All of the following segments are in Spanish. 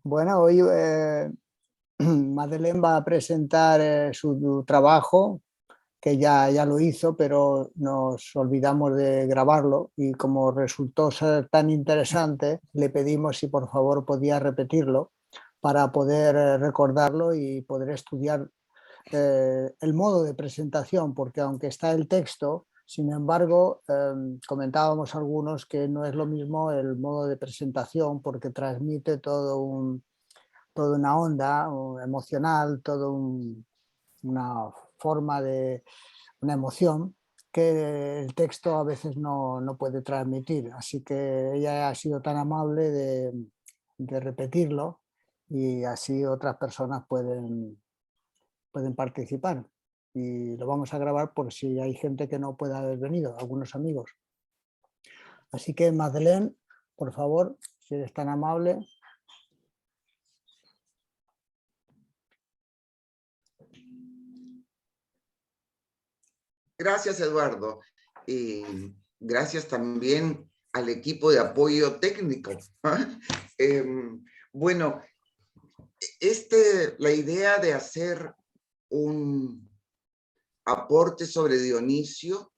Bueno, hoy Madeleine va a presentar su trabajo, que ya lo hizo, pero nos olvidamos de grabarlo y como resultó ser tan interesante, le pedimos si por favor podía repetirlo para poder recordarlo y poder estudiar el modo de presentación, porque aunque está el texto, sin embargo, comentábamos algunos que no es lo mismo el modo de presentación porque transmite toda una onda emocional, una forma de una emoción que el texto a veces no puede transmitir. Así que ella ha sido tan amable de repetirlo y así otras personas pueden participar. Y lo vamos a grabar por si hay gente que no pueda haber venido, algunos amigos. Así que Madeleine, por favor, si eres tan amable. Gracias, Eduardo. Y gracias también al equipo de apoyo técnico. Bueno, la idea de hacer un aporte sobre Dionisio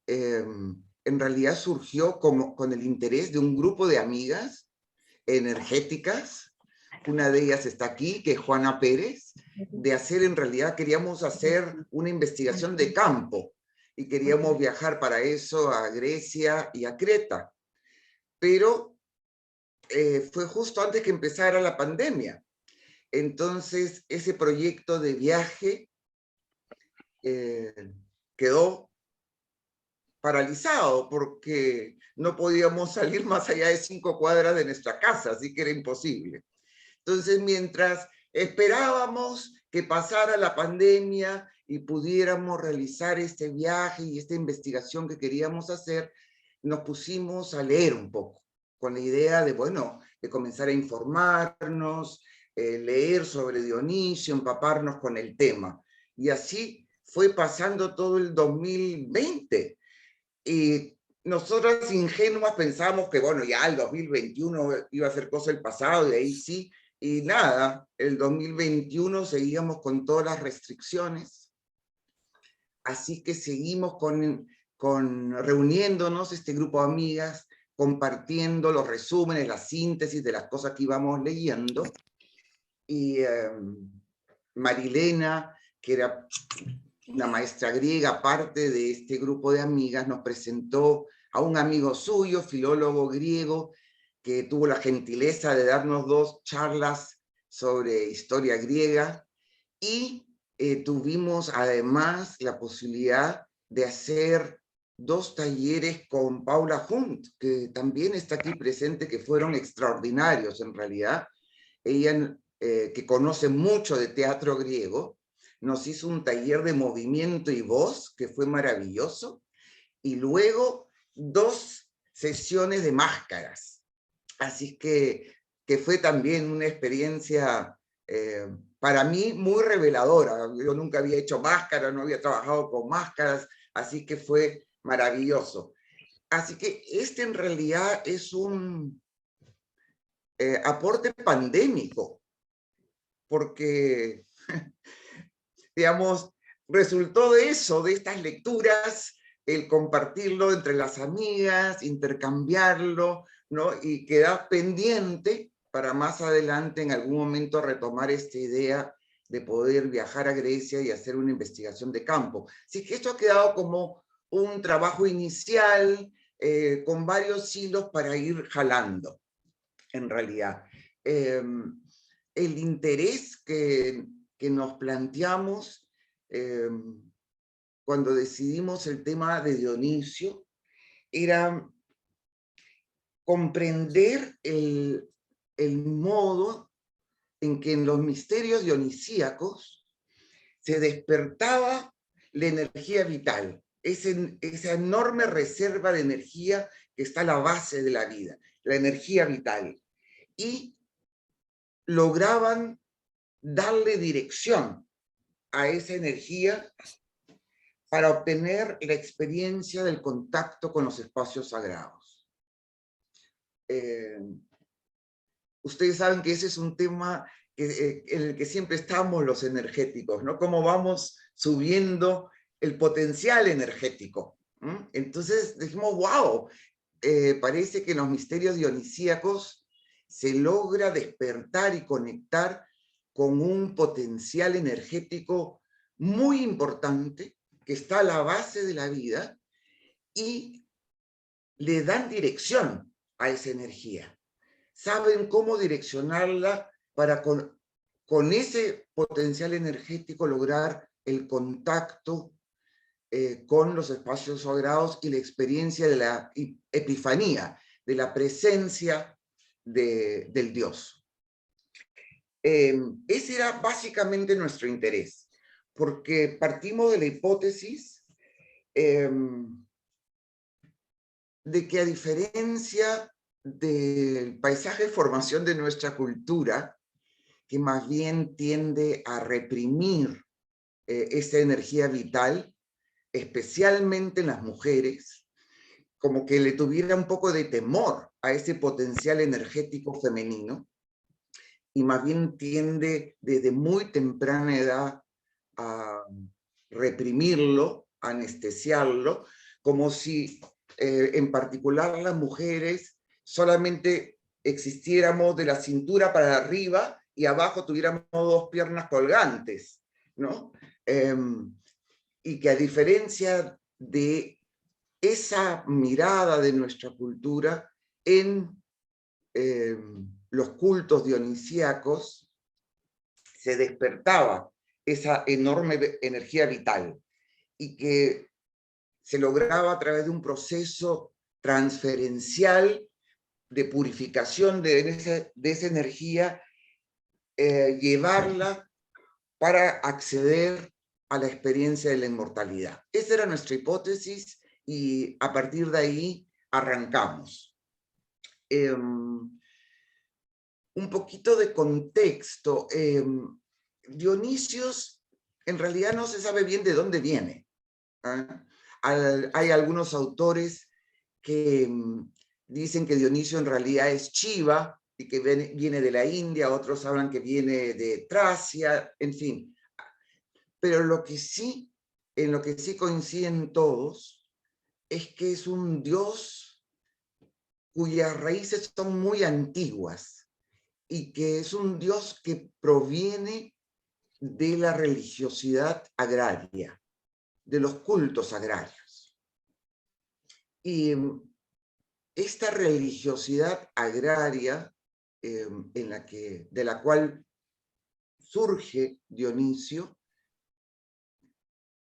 en realidad surgió con el interés de un grupo de amigas energéticas. Una de ellas está aquí, que es Juana Pérez, de hacer, en realidad queríamos hacer una investigación de campo y queríamos viajar para eso a Grecia y a Creta. Pero fue justo antes que empezara la pandemia. Entonces, ese proyecto de viaje quedó paralizado porque no podíamos salir más allá de 5 cuadras de nuestra casa, así que era imposible. Entonces, mientras esperábamos que pasara la pandemia y pudiéramos realizar este viaje y esta investigación que queríamos hacer, nos pusimos a leer un poco, con la idea de, bueno, de comenzar a informarnos, leer sobre Dionisio, empaparnos con el tema. Y así fue pasando todo el 2020. Y nosotras ingenuas pensábamos que, bueno, ya el 2021 iba a ser cosa del pasado, y ahí sí, y nada, el 2021 seguíamos con todas las restricciones, así que seguimos con reuniéndonos, este grupo de amigas, compartiendo los resúmenes, la síntesis de las cosas que íbamos leyendo, y Marilena, que era una maestra griega, parte de este grupo de amigas, nos presentó a un amigo suyo, filólogo griego, que tuvo la gentileza de darnos 2 charlas sobre historia griega, y tuvimos además la posibilidad de hacer 2 talleres con Paula Hunt, que también está aquí presente, que fueron extraordinarios en realidad. Ella, que conoce mucho de teatro griego, nos hizo un taller de movimiento y voz, que fue maravilloso, y luego 2 sesiones de máscaras. Así que fue también una experiencia para mí muy reveladora. Yo nunca había hecho máscaras, no había trabajado con máscaras, así que fue maravilloso. Así que este en realidad es un aporte pandémico, porque digamos, resultó de eso, de estas lecturas, el compartirlo entre las amigas, intercambiarlo, ¿no? Y quedar pendiente para más adelante, en algún momento, retomar esta idea de poder viajar a Grecia y hacer una investigación de campo. Así que esto ha quedado como un trabajo inicial, con varios hilos para ir jalando, en realidad. El interés que nos planteamos cuando decidimos el tema de Dionisio era comprender el modo en que en los misterios dionisíacos se despertaba la energía vital, esa enorme reserva de energía que está a la base de la vida, la energía vital, y lograban darle dirección a esa energía para obtener la experiencia del contacto con los espacios sagrados. Ustedes saben que ese es un tema en el que siempre estamos los energéticos, ¿no? Cómo vamos subiendo el potencial energético. Entonces dijimos, wow, parece que en los misterios dionisíacos se logra despertar y conectar con un potencial energético muy importante que está a la base de la vida y le dan dirección a esa energía. Saben cómo direccionarla para con ese potencial energético lograr el contacto con los espacios sagrados y la experiencia de la epifanía, de la presencia del Dios. Ese era básicamente nuestro interés, porque partimos de la hipótesis de que, a diferencia del paisaje de formación de nuestra cultura, que más bien tiende a reprimir esa energía vital, especialmente en las mujeres, como que le tuviera un poco de temor a ese potencial energético femenino, y más bien tiende desde muy temprana edad a reprimirlo, a anestesiarlo, como si en particular las mujeres solamente existiéramos de la cintura para arriba y abajo tuviéramos dos piernas colgantes, ¿no? Y que, a diferencia de esa mirada de nuestra cultura en los cultos dionisíacos, se despertaba esa enorme energía vital y que se lograba a través de un proceso transferencial de purificación de esa energía, llevarla para acceder a la experiencia de la inmortalidad. Esa era nuestra hipótesis y a partir de ahí arrancamos. Un poquito de contexto. Dionisios en realidad no se sabe bien de dónde viene. Hay algunos autores que dicen que Dionisio en realidad es Shiva y que viene de la India, otros hablan que viene de Tracia, en fin. Pero en lo que sí coinciden todos es que es un dios cuyas raíces son muy antiguas y que es un dios que proviene de la religiosidad agraria, de los cultos agrarios. Y esta religiosidad agraria de la cual surge Dionisio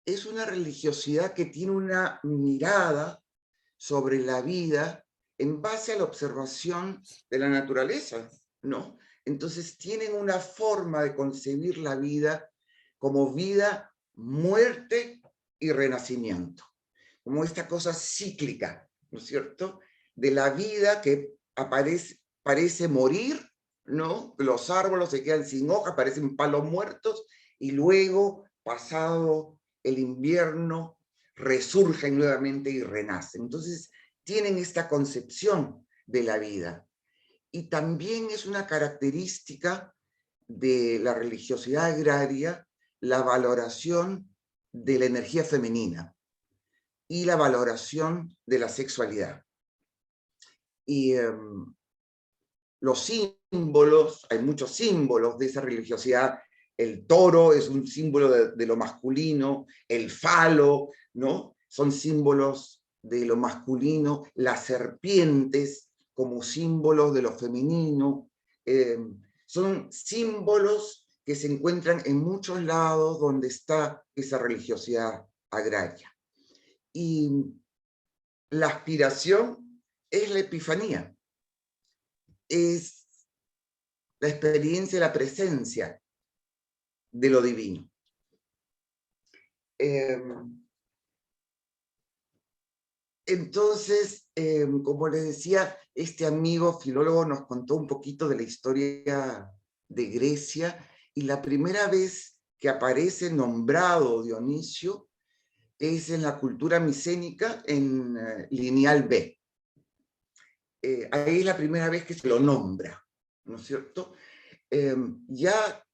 es una religiosidad que tiene una mirada sobre la vida en base a la observación de la naturaleza, ¿no? Entonces tienen una forma de concebir la vida como vida, muerte y renacimiento, como esta cosa cíclica, ¿no es cierto?, de la vida que parece morir, ¿no? Los árboles se quedan sin hojas, parecen palos muertos, y luego, pasado el invierno, resurgen nuevamente y renacen. Entonces, tienen esta concepción de la vida. Y también es una característica de la religiosidad agraria la valoración de la energía femenina y la valoración de la sexualidad. Y los símbolos, hay muchos símbolos de esa religiosidad. El toro es un símbolo de lo masculino, el falo, ¿no? Son símbolos de lo masculino, las serpientes como símbolos de lo femenino. Son símbolos que se encuentran en muchos lados donde está esa religiosidad agraria. Y la aspiración es la epifanía, es la experiencia de la presencia de lo divino. Entonces, como les decía, este amigo filólogo nos contó un poquito de la historia de Grecia, y la primera vez que aparece nombrado Dionisio es en la cultura micénica en lineal B. Ahí es la primera vez que se lo nombra, ¿no es cierto? Ya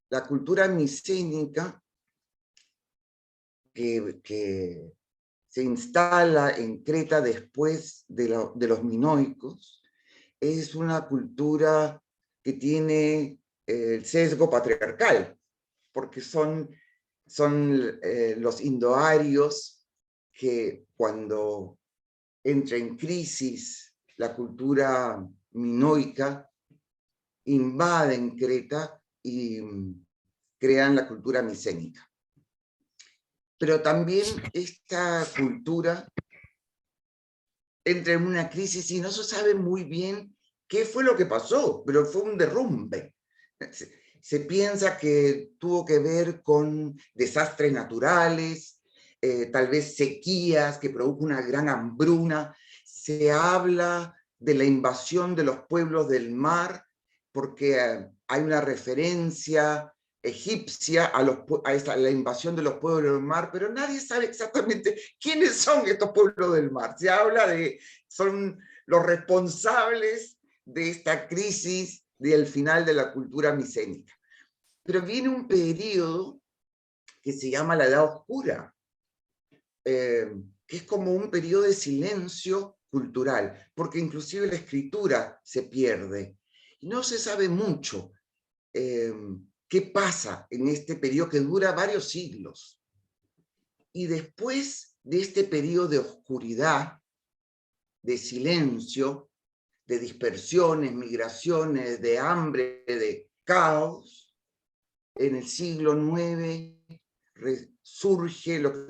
la cultura micénica que se instala en Creta después de los minoicos, es una cultura que tiene el sesgo patriarcal, porque son los indoarios que cuando entra en crisis la cultura minoica, invaden Creta y crean la cultura micénica. Pero también esta cultura entra en una crisis y no se sabe muy bien qué fue lo que pasó, pero fue un derrumbe. Se piensa que tuvo que ver con desastres naturales, tal vez sequías que produjo una gran hambruna. Se habla de la invasión de los pueblos del mar, porque hay una referencia egipcia a la invasión de los pueblos del mar, pero nadie sabe exactamente quiénes son estos pueblos del mar. Se habla de, son los responsables de esta crisis del final de la cultura micénica. Pero viene un periodo que se llama la Edad Oscura, que es como un periodo de silencio cultural, porque inclusive la escritura se pierde. Y no se sabe mucho qué pasa en este periodo que dura varios siglos. Y después de este periodo de oscuridad, de silencio, de dispersiones, migraciones, de hambre, de caos, en el siglo IX surge lo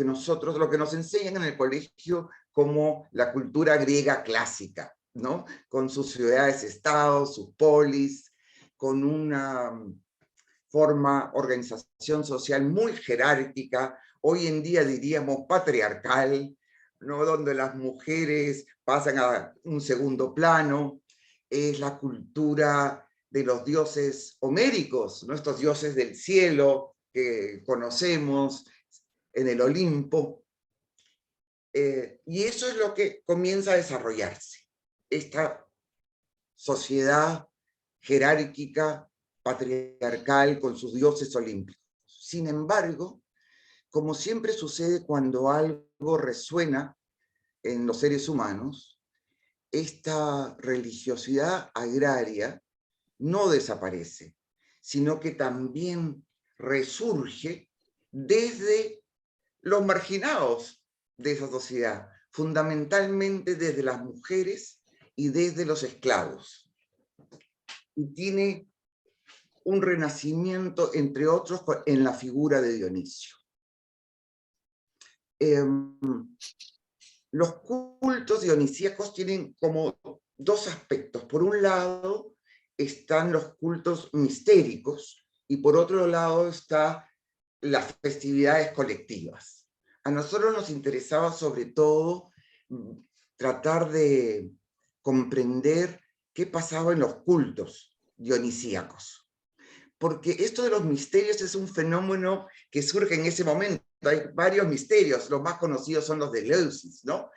que nos enseñan en el colegio como la cultura griega clásica, ¿no? Con sus ciudades-estados, sus polis, con una organización social muy jerárquica, hoy en día diríamos patriarcal, ¿no? Donde las mujeres pasan a un segundo plano. Es la cultura de los dioses homéricos, nuestros dioses del cielo que conocemos en el Olimpo. Y eso es lo que comienza a desarrollarse, esta sociedad jerárquica, patriarcal, con sus dioses olímpicos. Sin embargo, como siempre sucede cuando algo resuena en los seres humanos, esta religiosidad agraria no desaparece, sino que también resurge desde los marginados de esa sociedad, fundamentalmente desde las mujeres y desde los esclavos. Y tiene un renacimiento, entre otros, en la figura de Dionisio. Los cultos dionisíacos tienen como dos aspectos. Por un lado están los cultos mistéricos y por otro lado están las festividades colectivas. A nosotros nos interesaba sobre todo tratar de comprender qué pasaba en los cultos dionisíacos. Porque esto de los misterios es un fenómeno que surge en ese momento. Hay varios misterios, los más conocidos son los de Eleusis, ¿no?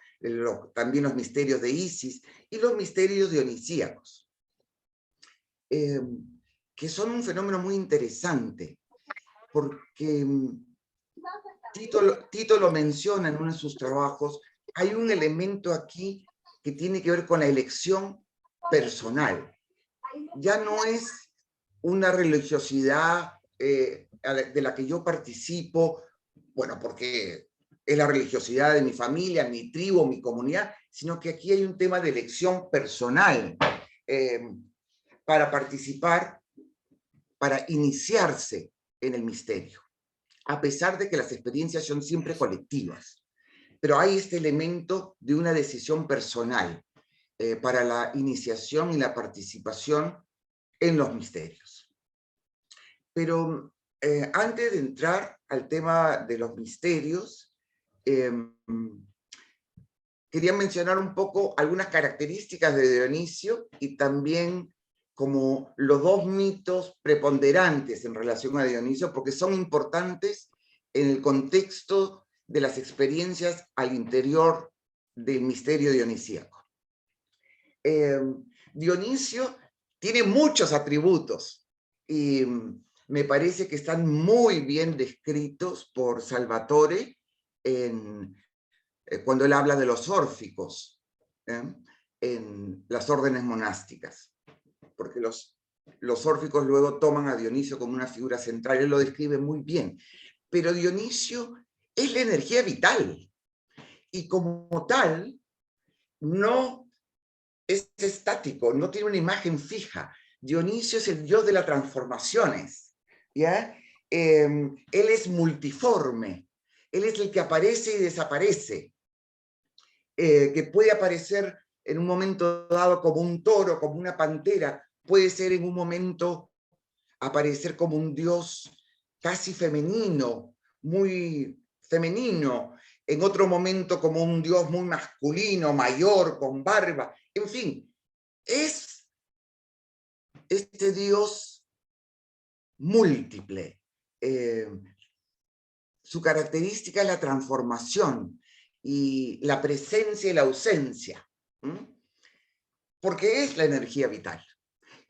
También los misterios de Isis y los misterios dionisíacos, que son un fenómeno muy interesante, porque Tito lo menciona en uno de sus trabajos. Hay un elemento aquí que tiene que ver con la elección personal. Ya no es una religiosidad de la que yo participo, bueno, porque es la religiosidad de mi familia, mi tribu, mi comunidad, sino que aquí hay un tema de elección personal para participar, para iniciarse en el misterio, a pesar de que las experiencias son siempre colectivas. Pero hay este elemento de una decisión personal para la iniciación y la participación en los misterios. Pero antes de entrar al tema de los misterios, quería mencionar un poco algunas características de Dionisio y también como los dos mitos preponderantes en relación a Dionisio, porque son importantes en el contexto de las experiencias al interior del misterio dionisíaco. Dionisio tiene muchos atributos y me parece que están muy bien descritos por Salvatore cuando él habla de los órficos en las órdenes monásticas, porque los órficos luego toman a Dionisio como una figura central, él lo describe muy bien, pero Dionisio es la energía vital y como tal no es estático, no tiene una imagen fija. Dionisio es el dios de las transformaciones, ¿ya? Él es multiforme, él es el que aparece y desaparece, que puede aparecer en un momento dado como un toro, como una pantera, puede ser en un momento aparecer como un dios casi femenino, muy femenino, en otro momento como un dios muy masculino, mayor, con barba, en fin, es este dios múltiple. Su característica es la transformación y la presencia y la ausencia, porque es la energía vital.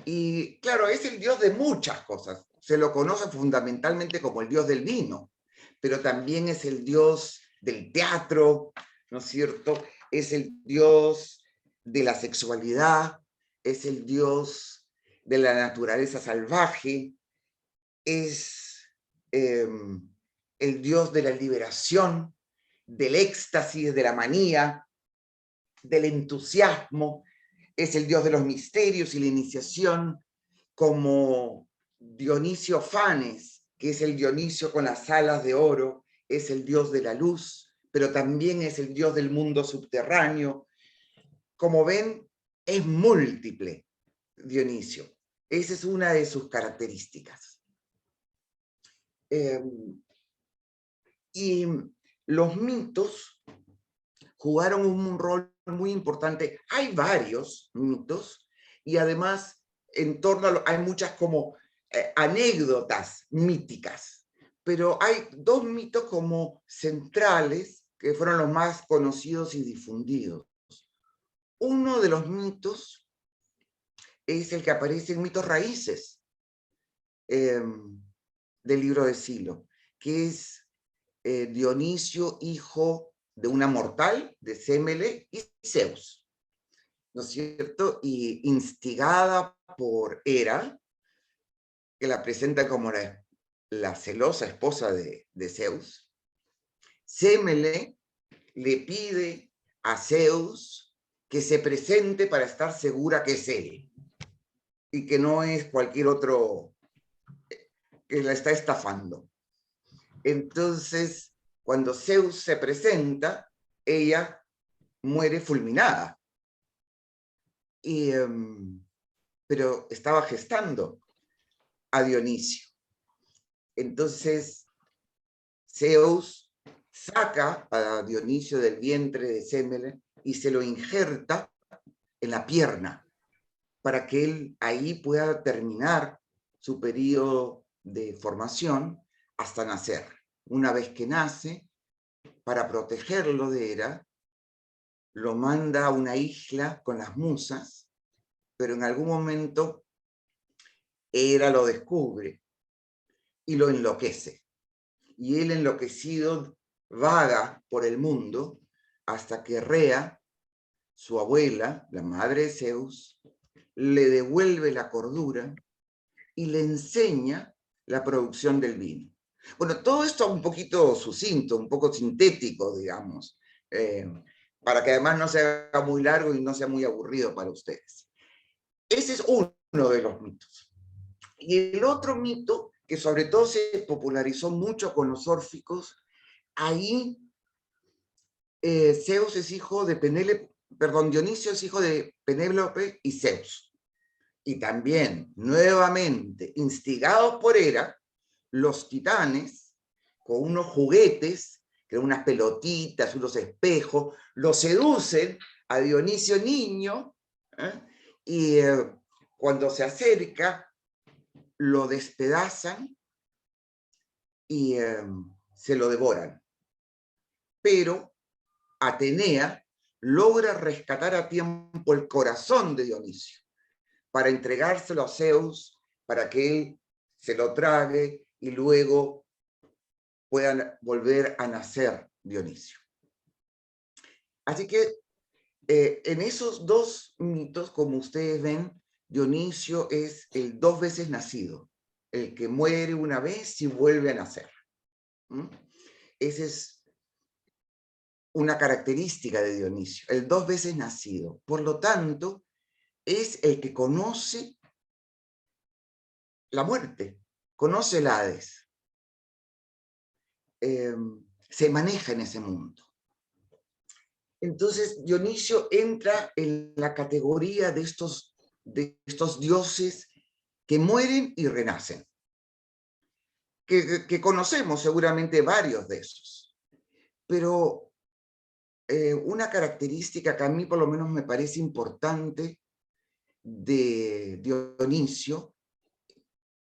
Y claro, es el dios de muchas cosas. Se lo conoce fundamentalmente como el dios del vino, pero también es el dios del teatro, ¿no es cierto? Es el dios de la sexualidad, es el dios de la naturaleza salvaje, es el dios de la liberación, del éxtasis, de la manía, del entusiasmo, es el dios de los misterios y la iniciación, como Dionisio Fanes, que es el Dionisio con las alas de oro, es el dios de la luz, pero también es el dios del mundo subterráneo. Como ven, es múltiple Dionisio. Esa es una de sus características. Y los mitos jugaron un rol muy importante. Hay varios mitos y además en torno a hay muchas como anécdotas míticas, pero hay dos mitos como centrales que fueron los más conocidos y difundidos. Uno de los mitos es el que aparece en Mitos Raíces del libro de Silo, que es Dionisio, hijo de una mortal, de Sémele y Zeus, ¿no es cierto? Y instigada por Hera, que la presenta como la celosa esposa de Zeus, Sémele le pide a Zeus que se presente para estar segura que es él y que no es cualquier otro que la está estafando. Entonces, cuando Zeus se presenta, ella muere fulminada. Pero estaba gestando a Dionisio. Entonces, Zeus saca a Dionisio del vientre de Sémele y se lo injerta en la pierna para que él ahí pueda terminar su periodo de formación hasta nacer. Una vez que nace, para protegerlo de Hera, lo manda a una isla con las musas, pero en algún momento Hera lo descubre y lo enloquece. Y él, enloquecido, vaga por el mundo hasta que Rea, su abuela, la madre de Zeus, le devuelve la cordura y le enseña la producción del vino. Bueno, todo esto un poquito sucinto, un poco sintético, digamos, para que además no sea muy largo y no sea muy aburrido para ustedes. Ese es uno de los mitos. Y el otro mito, que sobre todo se popularizó mucho con los órficos, ahí Zeus es hijo de Penélope, perdón, Dionisio es hijo de Penélope y Zeus. Y también, nuevamente, instigados por Hera, los titanes, con unos juguetes, que eran unas pelotitas, unos espejos, lo seducen a Dionisio niño, y cuando se acerca, lo despedazan y se lo devoran. Pero Atenea logra rescatar a tiempo el corazón de Dionisio para entregárselo a Zeus, para que él se lo trague y luego puedan volver a nacer Dionisio. Así que en esos dos mitos, como ustedes ven, Dionisio es el 2 veces nacido, el que muere una vez y vuelve a nacer. Esa es una característica de Dionisio, el 2 veces nacido. Por lo tanto, es el que conoce la muerte, conoce el Hades. Se maneja en ese mundo. Entonces Dionisio entra en la categoría de estos dioses que mueren y renacen, que conocemos seguramente varios de esos. Pero una característica que a mí por lo menos me parece importante de Dionisio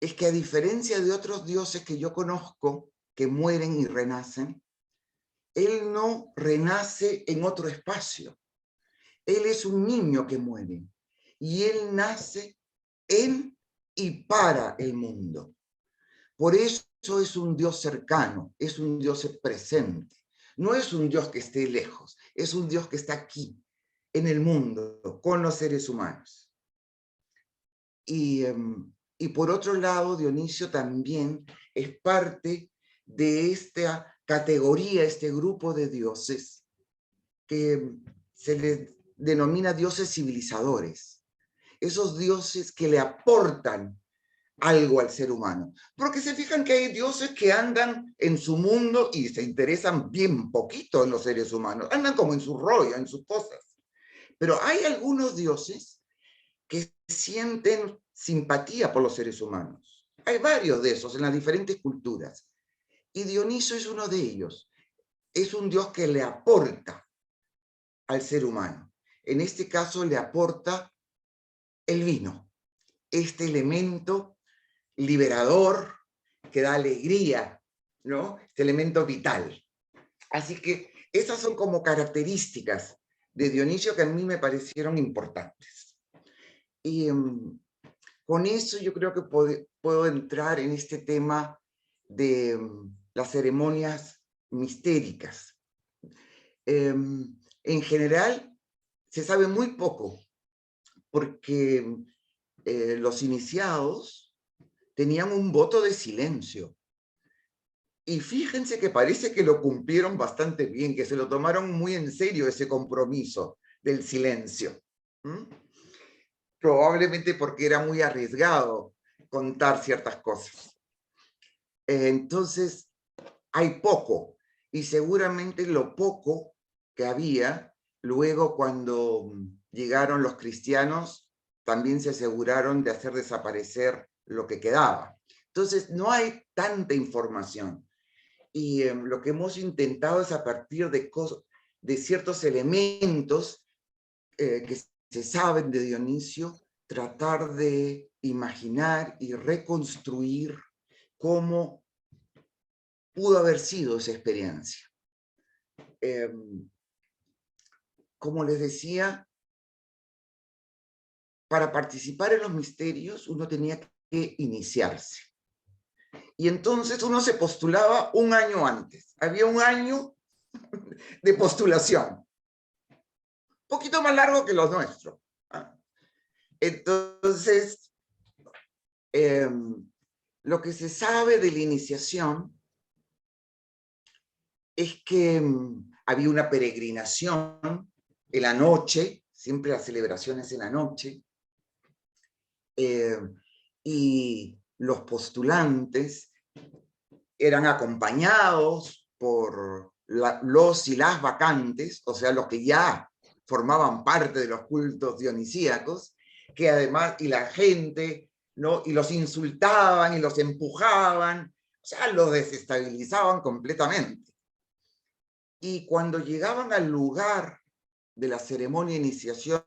es que, a diferencia de otros dioses que yo conozco que mueren y renacen, él no renace en otro espacio. Él es un niño que muere y él nace en y para el mundo. Por eso es un Dios cercano, es un Dios presente. No es un Dios que esté lejos, es un Dios que está aquí, en el mundo, con los seres humanos. Y por otro lado, Dionisio también es parte de esta categoría, este grupo de dioses que se les denomina dioses civilizadores. Esos dioses que le aportan algo al ser humano. Porque se fijan que hay dioses que andan en su mundo y se interesan bien poquito en los seres humanos. Andan como en su rollo, en sus cosas. Pero hay algunos dioses que sienten simpatía por los seres humanos. Hay varios de esos en las diferentes culturas. Y Dioniso es uno de ellos. Es un dios que le aporta al ser humano. En este caso le aporta el vino, este elemento liberador que da alegría, ¿no? Este elemento vital. Así que esas son como características de Dionisio que a mí me parecieron importantes. Y con eso yo creo que puedo entrar en este tema de las ceremonias mistéricas. En general, se sabe muy poco, porque los iniciados tenían un voto de silencio. Y fíjense que parece que lo cumplieron bastante bien, que se lo tomaron muy en serio ese compromiso del silencio. Probablemente porque era muy arriesgado contar ciertas cosas. Entonces, hay poco, y seguramente lo poco que había, luego cuando llegaron los cristianos, también se aseguraron de hacer desaparecer lo que quedaba. Entonces, no hay tanta información. Y lo que hemos intentado es, a partir de ciertos elementos que se saben de Dionisio, tratar de imaginar y reconstruir cómo pudo haber sido esa experiencia. Como les decía, para participar en los misterios uno tenía que iniciarse. Y entonces uno se postulaba un año antes. Había un año de postulación. Un poquito más largo que los nuestros. Entonces, lo que se sabe de la iniciación es que había una peregrinación en la noche, siempre las celebraciones en la noche, y los postulantes eran acompañados por los y las vacantes, o sea, los que ya formaban parte de los cultos dionisíacos, que además, y la gente, ¿no? Y los insultaban y los empujaban, o sea, los desestabilizaban completamente. Y cuando llegaban al lugar de la ceremonia de iniciación,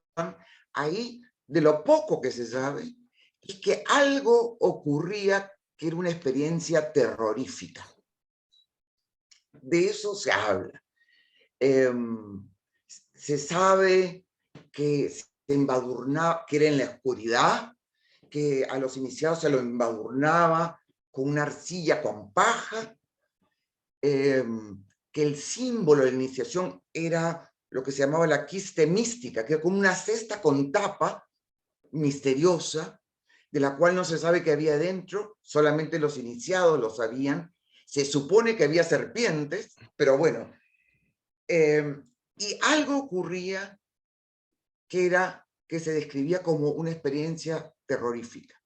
ahí, de lo poco que se sabe, es que algo ocurría que era una experiencia terrorífica. de eso se habla. Se sabe que se embadurnaba, que era en la oscuridad, que a los iniciados se lo embadurnaba con una arcilla con paja, que el símbolo de la iniciación era lo que se llamaba la quiste mística, que era como una cesta con tapa misteriosa, de la cual no se sabe qué había dentro, solamente los iniciados lo sabían. Se supone que había serpientes, pero bueno. Y algo ocurría que se describía como una experiencia terrorífica.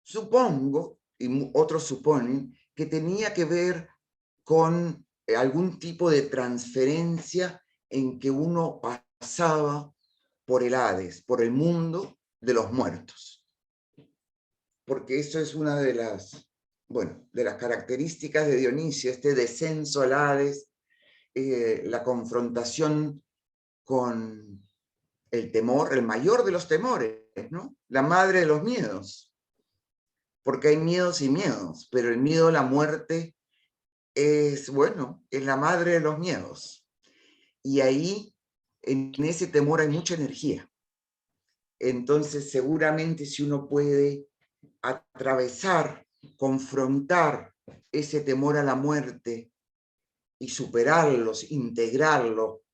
Supongo, y otros suponen, que tenía que ver con algún tipo de transferencia en que uno pasaba por el Hades, por el mundo de los muertos. Porque eso es una de las, bueno, de las características de Dionisio, este descenso al Hades, la confrontación con el temor, el mayor de los temores, ¿no? La madre de los miedos. Porque hay miedos y miedos, pero el miedo a la muerte es, bueno, es la madre de los miedos. Y ahí, en ese temor hay mucha energía. Entonces, seguramente si uno puede atravesar, confrontar ese temor a la muerte y superarlos, integrarlo,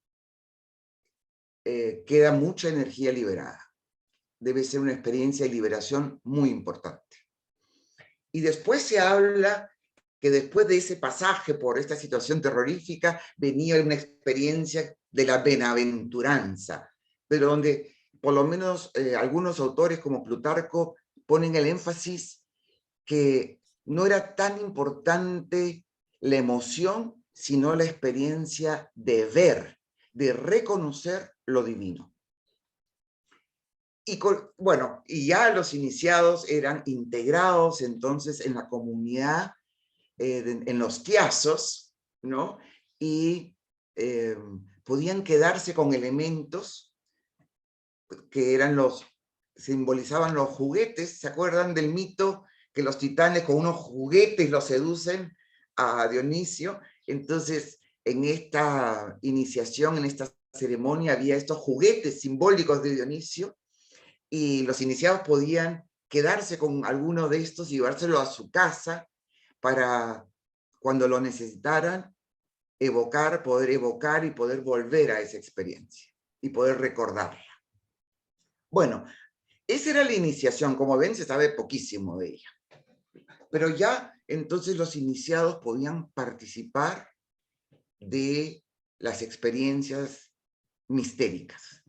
queda mucha energía liberada. Debe ser una experiencia de liberación muy importante. Y después se habla que después de ese pasaje por esta situación terrorífica venía una experiencia de la benaventuranza, pero donde por lo menos algunos autores como Plutarco ponen el énfasis que no era tan importante la emoción, sino la experiencia de ver, de reconocer lo divino. Y bueno, y ya los iniciados eran integrados entonces en la comunidad, en los tiazos, ¿no? Y podían quedarse con elementos que eran simbolizaban los juguetes. ¿Se acuerdan del mito que los titanes con unos juguetes los seducen a Dionisio? Entonces, en esta iniciación, en esta ceremonia, había estos juguetes simbólicos de Dionisio, y los iniciados podían quedarse con alguno de estos y llevárselo a su casa para, cuando lo necesitaran, poder evocar y poder volver a esa experiencia y poder recordarla. Bueno, esa era la iniciación. Como ven, se sabe poquísimo de ella. Pero ya entonces los iniciados podían participar de las experiencias mistéricas.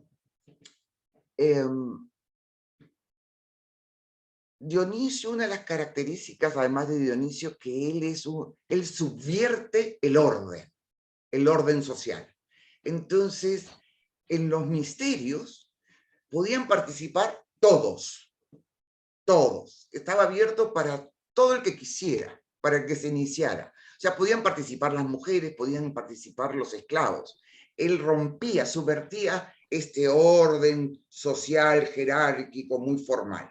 Dionisio, una de las características, además de Dionisio, que él subvierte el orden social. Entonces, en los misterios podían participar todos. Estaba abierto para todo el que quisiera, para el que se iniciara. O sea, podían participar las mujeres, podían participar los esclavos. Él rompía, subvertía este orden social, jerárquico, muy formal.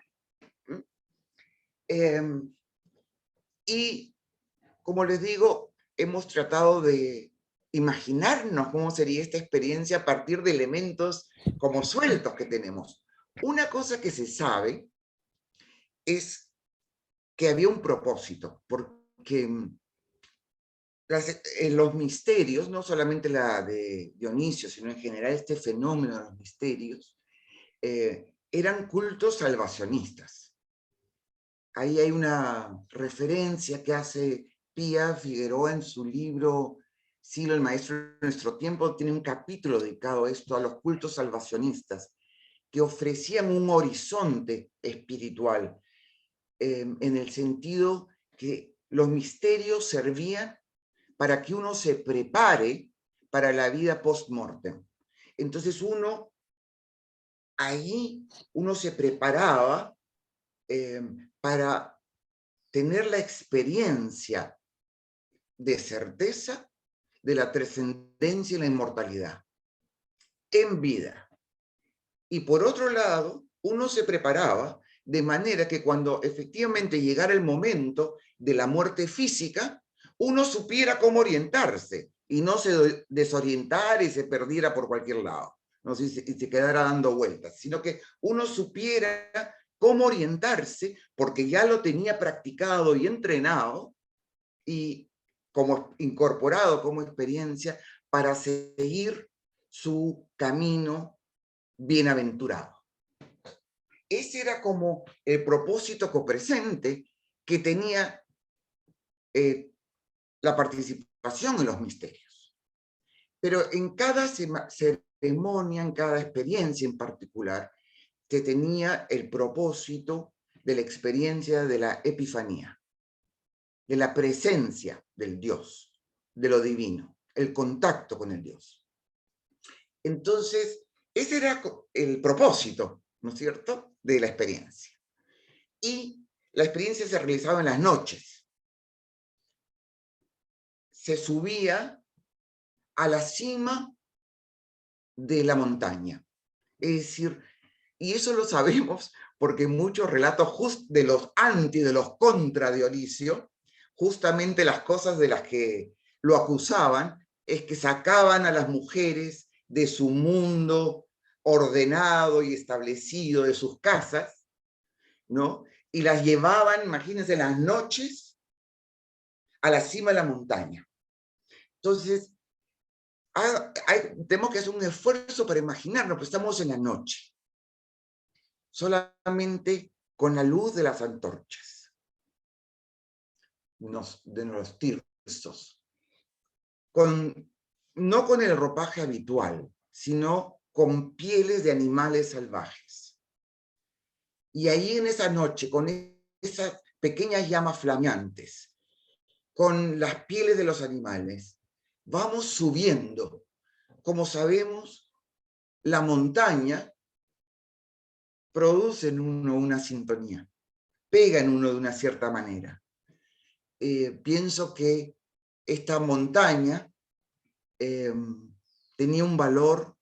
Y, como les digo, hemos tratado de imaginarnos cómo sería esta experiencia a partir de elementos como sueltos que tenemos. Una cosa que se sabe es que había un propósito, porque los misterios, no solamente la de Dionisio, sino en general este fenómeno de los misterios, eran cultos salvacionistas. Ahí hay una referencia que hace Pía Figueroa en su libro Silo, el maestro de nuestro tiempo. Tiene un capítulo dedicado a esto, a los cultos salvacionistas, que ofrecían un horizonte espiritual, en el sentido que los misterios servían para que uno se prepare para la vida post-mortem. Entonces ahí uno se preparaba para tener la experiencia de certeza de la trascendencia y la inmortalidad en vida. Y por otro lado, uno se preparaba de manera que cuando efectivamente llegara el momento de la muerte física, uno supiera cómo orientarse y no se desorientara y se perdiera por cualquier lado, no sé, y se quedara dando vueltas, sino que uno supiera cómo orientarse porque ya lo tenía practicado y entrenado y como incorporado como experiencia para seguir su camino bienaventurado. Ese era como el propósito copresente que tenía la participación en los misterios. Pero en cada ceremonia, en cada experiencia en particular, se tenía el propósito de la experiencia de la epifanía, de la presencia del Dios, de lo divino, el contacto con el Dios. Entonces, ese era el propósito, ¿no es cierto?, de la experiencia. Y la experiencia se realizaba en las noches. Se subía a la cima de la montaña. Es decir, y eso lo sabemos porque muchos relatos de los anti, de los contra Dionisio, justamente las cosas de las que lo acusaban es que sacaban a las mujeres de su mundo ordenado y establecido, de sus casas, ¿no? Y las llevaban, imagínense, en las noches a la cima de la montaña. Entonces, tenemos que hacer un esfuerzo para imaginarnos, pues estamos en la noche, solamente con la luz de las antorchas, de los tirsos, no con el ropaje habitual, sino con pieles de animales salvajes. Y ahí en esa noche, con esas pequeñas llamas flameantes, con las pieles de los animales, vamos subiendo. Como sabemos, la montaña produce en uno una sintonía, pega en uno de una cierta manera. Pienso que esta montaña tenía un valor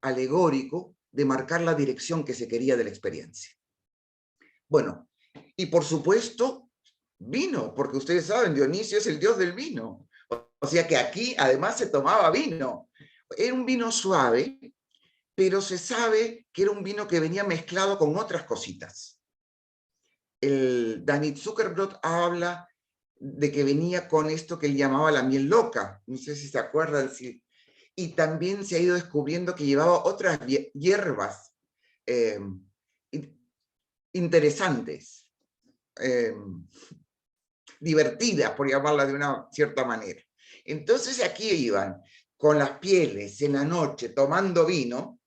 alegórico de marcar la dirección que se quería de la experiencia. Bueno, y por supuesto, vino, porque ustedes saben, Dionisio es el dios del vino. O sea que aquí además se tomaba vino. Era un vino suave, pero se sabe que era un vino que venía mezclado con otras cositas. El Danny Zuckerbrot habla de que venía con esto que él llamaba la miel loca, no sé si se acuerdan, y también se ha ido descubriendo que llevaba otras hierbas interesantes, divertidas, por llamarla de una cierta manera. Entonces aquí iban con las pieles en la noche tomando vino.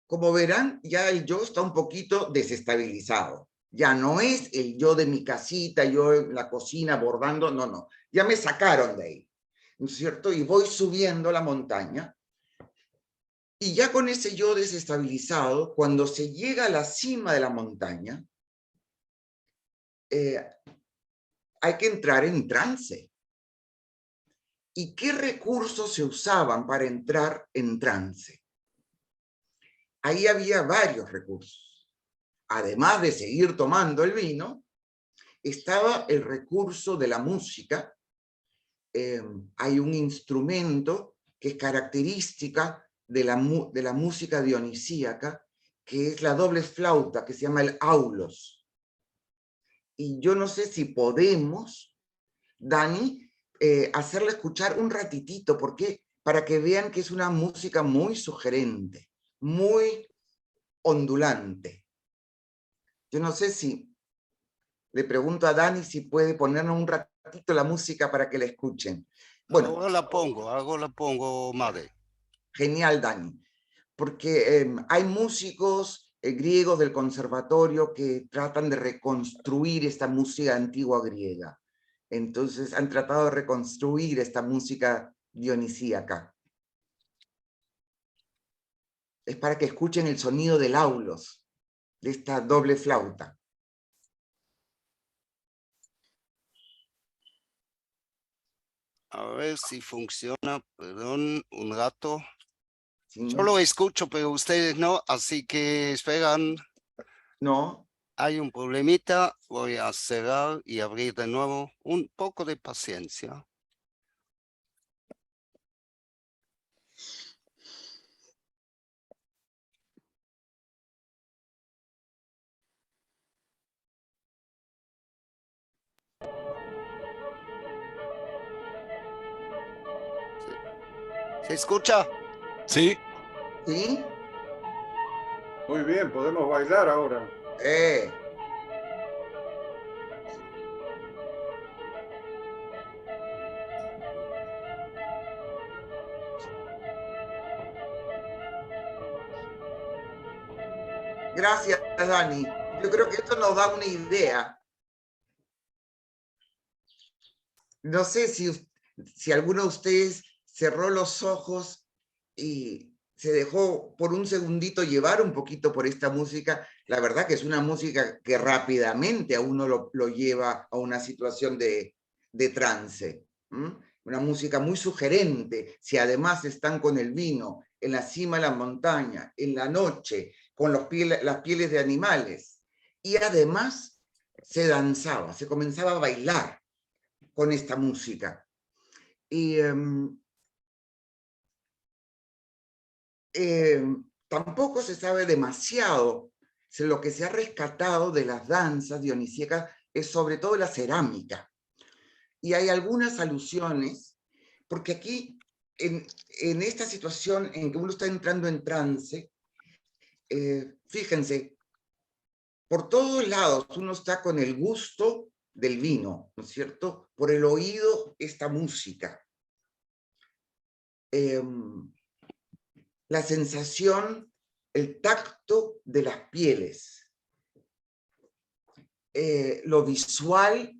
Como verán, ya el yo está un poquito desestabilizado. Ya no es el yo de mi casita, yo en la cocina bordando, no, no. Ya me sacaron de ahí, ¿no es cierto? Y voy subiendo la montaña. Y ya con ese yo desestabilizado, cuando se llega a la cima de la montaña, hay que entrar en trance. ¿Y qué recursos se usaban para entrar en trance? Ahí había varios recursos. Además de seguir tomando el vino, estaba el recurso de la música. Hay un instrumento que es característica de la música dionisíaca, que es la doble flauta, que se llama el aulos. Y yo no sé si podemos, Dani, hacerle escuchar un ratitito, porque para que vean que es una música muy sugerente, muy ondulante. Yo no sé si le pregunto a Dani si puede ponernos un ratito la música para que la escuchen. Bueno, Ahora la pongo, Made. Genial, Dani, porque hay músicos griegos del conservatorio que tratan de reconstruir esta música antigua griega. Entonces han tratado de reconstruir esta música dionisíaca. Es para que escuchen el sonido del aulos, de esta doble flauta. A ver si funciona, perdón, un rato. ¿Sí? Yo lo escucho, pero ustedes no, así que esperan. No. hay un problemita, voy a cerrar y abrir de nuevo. Un poco de paciencia. ¿Se escucha? Sí, ¿Sí? Muy bien, podemos bailar ahora. Eh, Gracias, Dani. Yo creo que esto nos da una idea. No sé si alguno de ustedes cerró los ojos y se dejó por un segundito llevar un poquito por esta música. La verdad que es una música que rápidamente a uno lo lleva a una situación de trance. Una música muy sugerente, si además están con el vino, en la cima de la montaña, en la noche, con las pieles de animales. Y además se danzaba, se comenzaba a bailar con esta música. Y tampoco se sabe demasiado. Lo que se ha rescatado de las danzas dionisíacas es sobre todo la cerámica. Y hay algunas alusiones, porque aquí, en esta situación en que uno está entrando en trance, fíjense, por todos lados uno está con el gusto del vino, ¿no es cierto? Por el oído, esta música. La sensación, el tacto de las pieles. Lo visual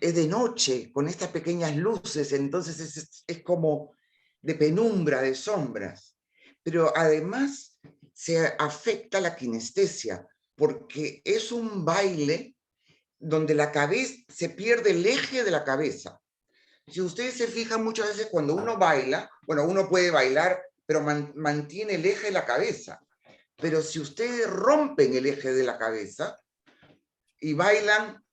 es de noche, con estas pequeñas luces, entonces es como de penumbra, de sombras. Pero además se afecta la kinestesia, porque es un baile donde la cabeza, se pierde el eje de la cabeza. Si ustedes se fijan muchas veces cuando uno baila, bueno, uno puede bailar, pero mantiene el eje de la cabeza. Pero si ustedes rompen el eje de la cabeza y bailan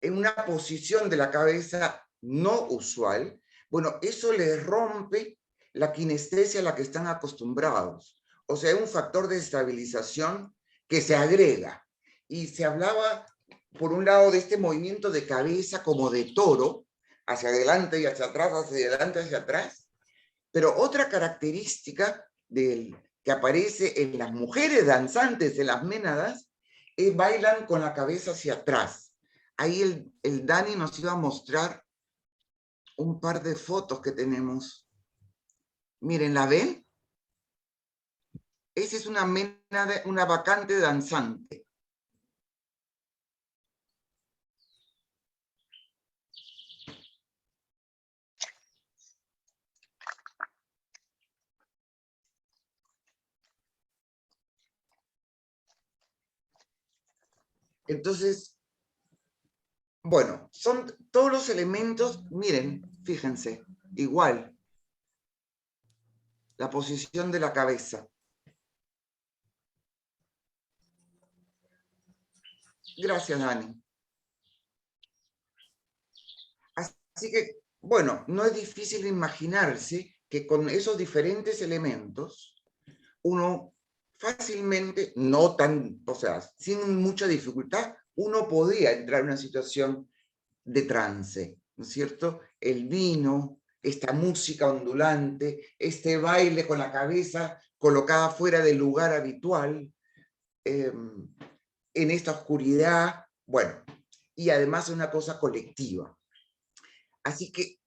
en una posición de la cabeza no usual, bueno, eso les rompe la kinestesia a la que están acostumbrados. O sea, es un factor de estabilización que se agrega. Y se hablaba, por un lado, de este movimiento de cabeza como de toro, hacia adelante y hacia atrás, hacia adelante y hacia atrás. Pero otra característica que aparece en las mujeres danzantes, en las ménadas, es bailan con la cabeza hacia atrás. Ahí el Dani nos iba a mostrar un par de fotos que tenemos. Miren, ¿la ven? Esa es una ménada, una bacante danzante. Entonces, bueno, son todos los elementos, miren, fíjense, igual. La posición de la cabeza. Gracias, Dani. Así que, bueno, no es difícil imaginarse que con esos diferentes elementos, uno fácilmente, no tan, o sea, sin mucha dificultad, uno podía entrar en una situación de trance, ¿no es cierto? El vino, esta música ondulante, este baile con la cabeza colocada fuera del lugar habitual, en esta oscuridad, bueno, y además una cosa colectiva. Así que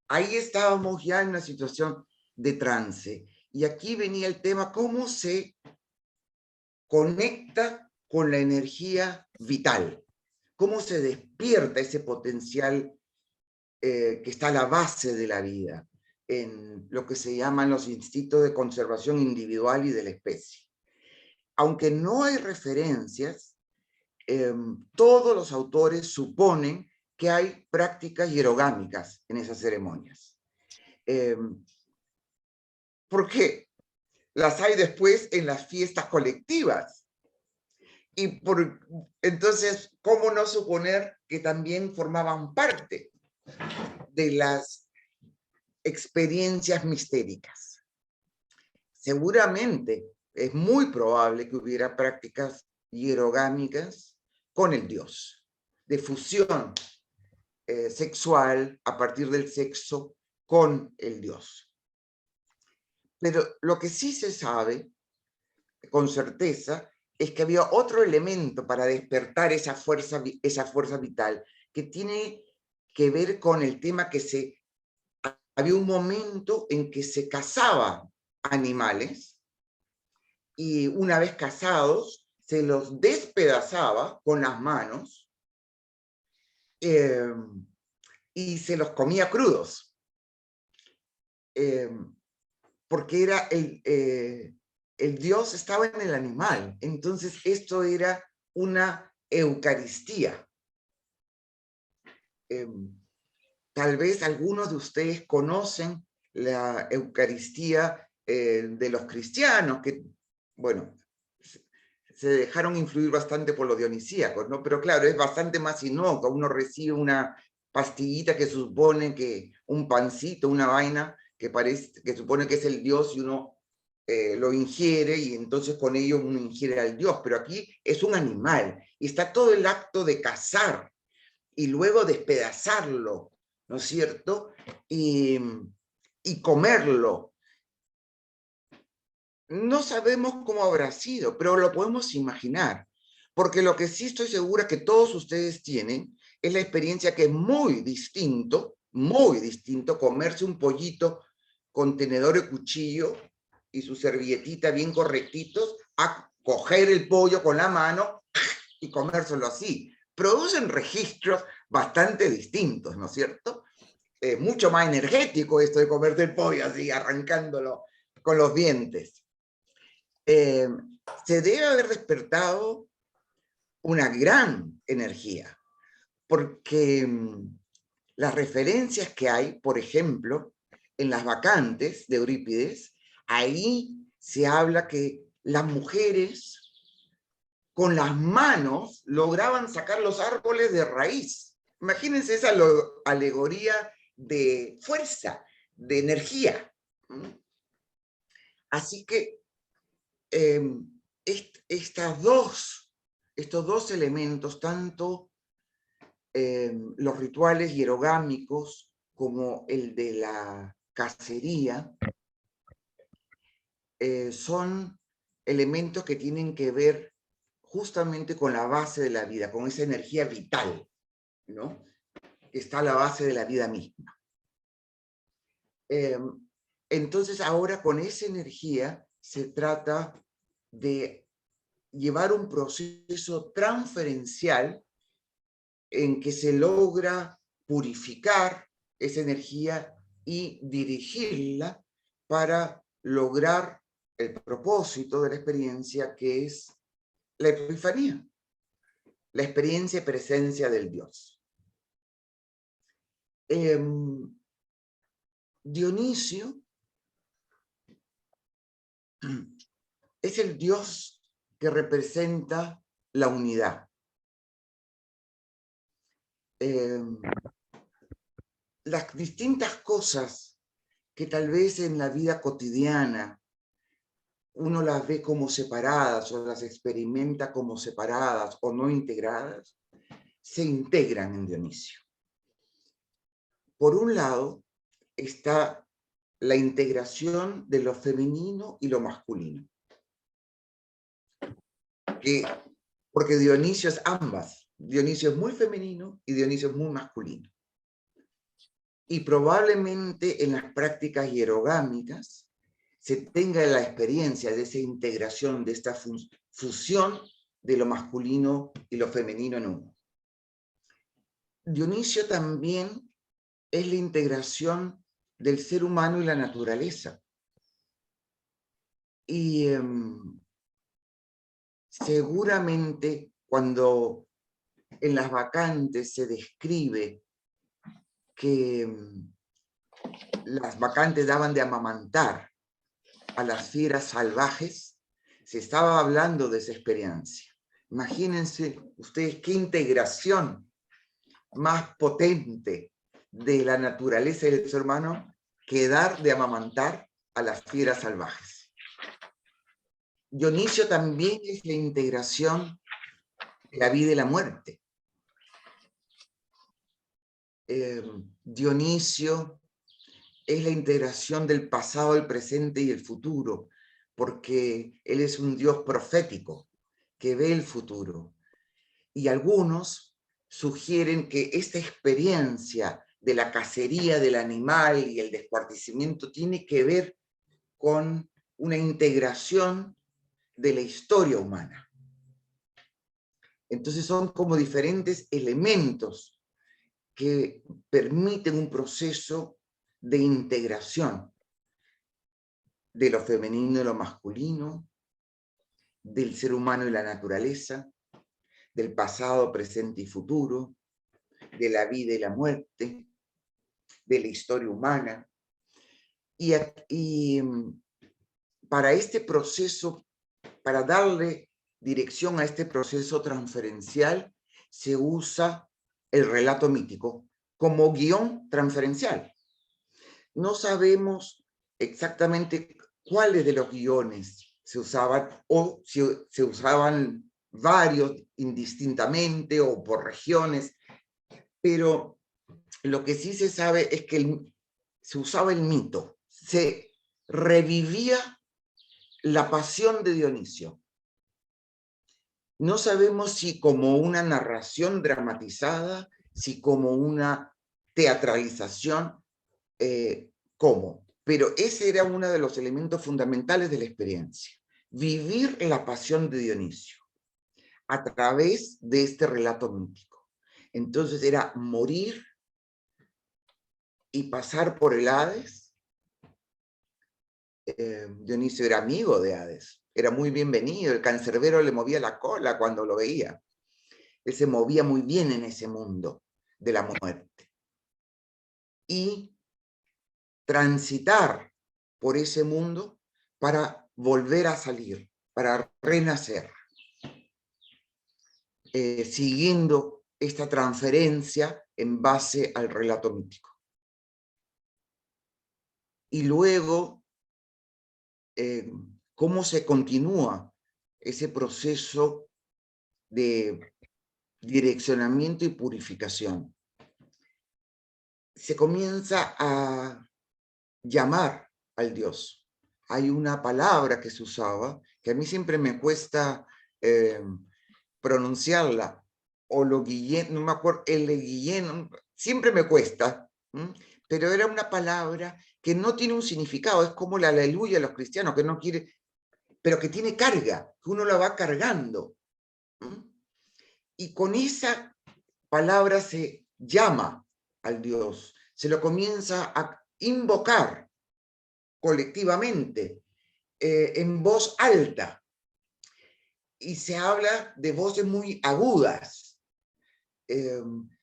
ahí estábamos ya en una situación de trance. Y aquí venía el tema, ¿cómo se conecta con la energía vital? ¿Cómo se despierta ese potencial que está a la base de la vida, en lo que se llaman los instintos de conservación individual y de la especie? Aunque no hay referencias, todos los autores suponen que hay prácticas hierogámicas en esas ceremonias. ¿Por qué? Las hay después en las fiestas colectivas. Entonces, ¿cómo no suponer que también formaban parte de las experiencias mistéricas? Seguramente es muy probable que hubiera prácticas hierogámicas con el Dios, de fusión sexual a partir del sexo con el Dios. Pero lo que sí se sabe con certeza es que había otro elemento para despertar esa fuerza vital, que tiene que ver con el tema que había un momento en que se cazaban animales y una vez cazados se los despedazaba con las manos y se los comía crudos, porque era el Dios estaba en el animal. Entonces esto era una Eucaristía. Tal vez algunos de ustedes conocen la Eucaristía de los cristianos, que, bueno, se dejaron influir bastante por los dionisíacos, ¿no? Pero claro, es bastante más inocuo. Uno recibe una pastillita que supone que un pancito, una vaina que supone que es el Dios y uno lo ingiere y entonces con ello uno ingiere al Dios. Pero aquí es un animal y está todo el acto de cazar y luego despedazarlo, ¿no es cierto? Y comerlo. No sabemos cómo habrá sido, pero lo podemos imaginar, porque lo que sí estoy segura que todos ustedes tienen es la experiencia que es muy distinto comerse un pollito con tenedor y cuchillo y su servilletita bien correctitos, a coger el pollo con la mano y comérselo así. Producen registros bastante distintos, ¿no es cierto? Mucho más energético esto de comerte el pollo así, arrancándolo con los dientes. Se debe haber despertado una gran energía, porque las referencias que hay, por ejemplo, en las Bacantes de Eurípides, ahí se habla que las mujeres con las manos lograban sacar los árboles de raíz. Imagínense esa alegoría de fuerza, de energía. Así que estos dos elementos, tanto los rituales hierogámicos como el de la cacería, son elementos que tienen que ver justamente con la base de la vida, con esa energía vital, ¿no? Que está a la base de la vida misma. Entonces ahora con esa energía se trata de llevar un proceso transferencial en que se logra purificar esa energía y dirigirla para lograr el propósito de la experiencia, que es la epifanía, la experiencia y presencia del Dios. Dionisio es el Dios que representa la unidad. Las distintas cosas que tal vez en la vida cotidiana uno las ve como separadas o las experimenta como separadas o no integradas, se integran en Dionisio. Por un lado está la integración de lo femenino y lo masculino. Porque Dionisio es ambas. Dionisio es muy femenino y Dionisio es muy masculino. Y probablemente en las prácticas hierogámicas se tenga la experiencia de esa integración, de esta fusión de lo masculino y lo femenino en uno. Dionisio también es la integración del ser humano y la naturaleza. Y seguramente cuando en las Bacantes se describe que las Bacantes daban de amamantar a las fieras salvajes, se estaba hablando de esa experiencia. Imagínense ustedes qué integración más potente de la naturaleza y del ser humano que dar de amamantar a las fieras salvajes. Dionisio también es la integración de la vida y la muerte. Dionisio es la integración del pasado, el presente y el futuro, porque él es un dios profético que ve el futuro. Y algunos sugieren que esta experiencia de la cacería del animal y el descuartizamiento tiene que ver con una integración de la historia humana. Entonces son como diferentes elementos que permiten un proceso de integración de lo femenino y lo masculino, del ser humano y la naturaleza, del pasado, presente y futuro, de la vida y la muerte, de la historia humana. Y para este proceso, para darle dirección a este proceso transferencial, se usa el relato mítico como guión transferencial. No sabemos exactamente cuáles de los guiones se usaban o si se usaban varios indistintamente o por regiones, pero lo que sí se sabe es que se usaba el mito, se revivía la pasión de Dionisio. No sabemos si como una narración dramatizada, si como una teatralización, cómo. Pero ese era uno de los elementos fundamentales de la experiencia. Vivir la pasión de Dionisio a través de este relato mítico. Entonces era morir y pasar por el Hades. Dionisio era amigo de Hades, era muy bienvenido, el cancerbero le movía la cola cuando lo veía. Él se movía muy bien en ese mundo de la muerte. Y transitar por ese mundo para volver a salir, para renacer, siguiendo esta transferencia en base al relato mítico. Y luego, cómo se continúa ese proceso de direccionamiento y purificación. Se comienza a llamar al Dios. Hay una palabra que se usaba, que a mí siempre me cuesta pronunciarla, o lo guillén, no me acuerdo, el guillén, siempre me cuesta, pero era una palabra que no tiene un significado, es como la aleluya de los cristianos, que no quiere, pero que tiene carga, que uno la va cargando. Y con esa palabra se llama al Dios, se lo comienza a invocar colectivamente, en voz alta, y se habla de voces muy agudas,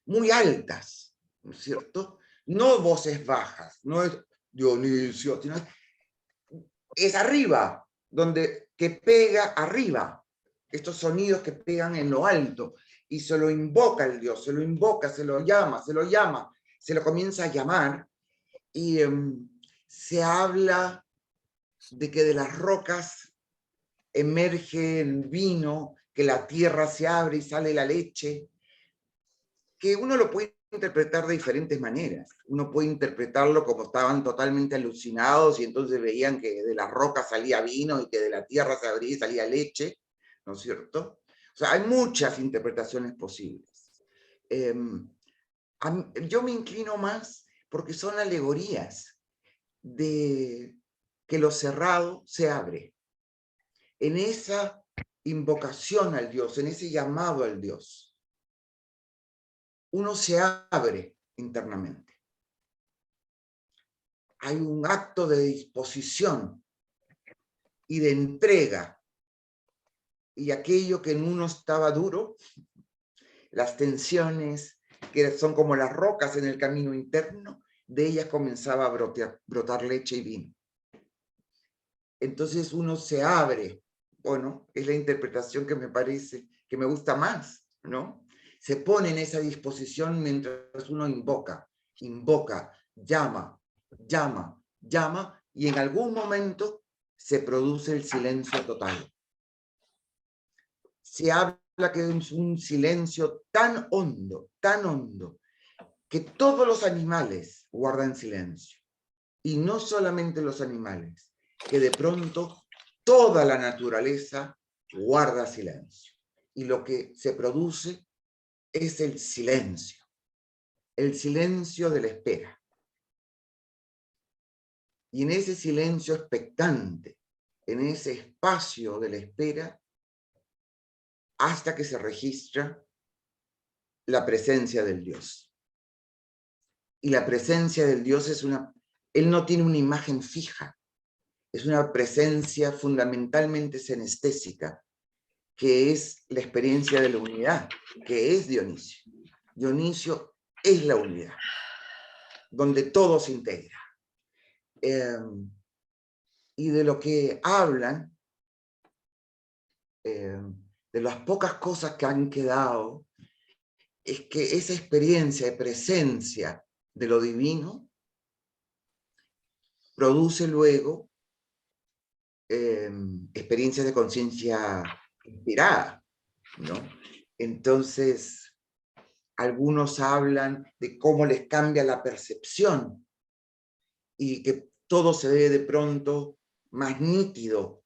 muy altas, ¿no es cierto? No voces bajas, no es Dionisio, sino es arriba, que pega arriba, estos sonidos que pegan en lo alto, y se lo invoca el Dios, se lo invoca, se lo llama, se lo comienza a llamar, y se habla de que de las rocas emerge el vino, que la tierra se abre y sale la leche, que uno lo puede interpretar de diferentes maneras. Uno puede interpretarlo como estaban totalmente alucinados y entonces veían que de las rocas salía vino y que de la tierra se abría y salía leche, ¿no es cierto? O sea, hay muchas interpretaciones posibles. Yo me inclino más porque son alegorías de que lo cerrado se abre. En esa invocación al Dios, en ese llamado al Dios, uno se abre internamente. Hay un acto de disposición y de entrega, y aquello que en uno estaba duro, las tensiones que son como las rocas en el camino interno, de ellas comenzaba a brotar leche y vino. Entonces uno se abre. Bueno, es la interpretación que me parece que me gusta más, ¿no? Se pone en esa disposición mientras uno invoca, llama, llama, llama, y en algún momento se produce el silencio total. Se habla que es un silencio tan hondo, que todos los animales guardan silencio. Y no solamente los animales, que de pronto toda la naturaleza guarda silencio. Y lo que se produce es el silencio de la espera. Y en ese silencio expectante, en ese espacio de la espera, hasta que se registra la presencia del Dios. Y la presencia del Dios él no tiene una imagen fija, es una presencia fundamentalmente senestésica, que es la experiencia de la unidad, que es Dionisio. Dionisio es la unidad, donde todo se integra. Y de lo que hablan, de las pocas cosas que han quedado, es que esa experiencia de presencia de lo divino produce luego experiencias de conciencia inspirada, ¿no? Entonces, algunos hablan de cómo les cambia la percepción y que todo se ve de pronto más nítido,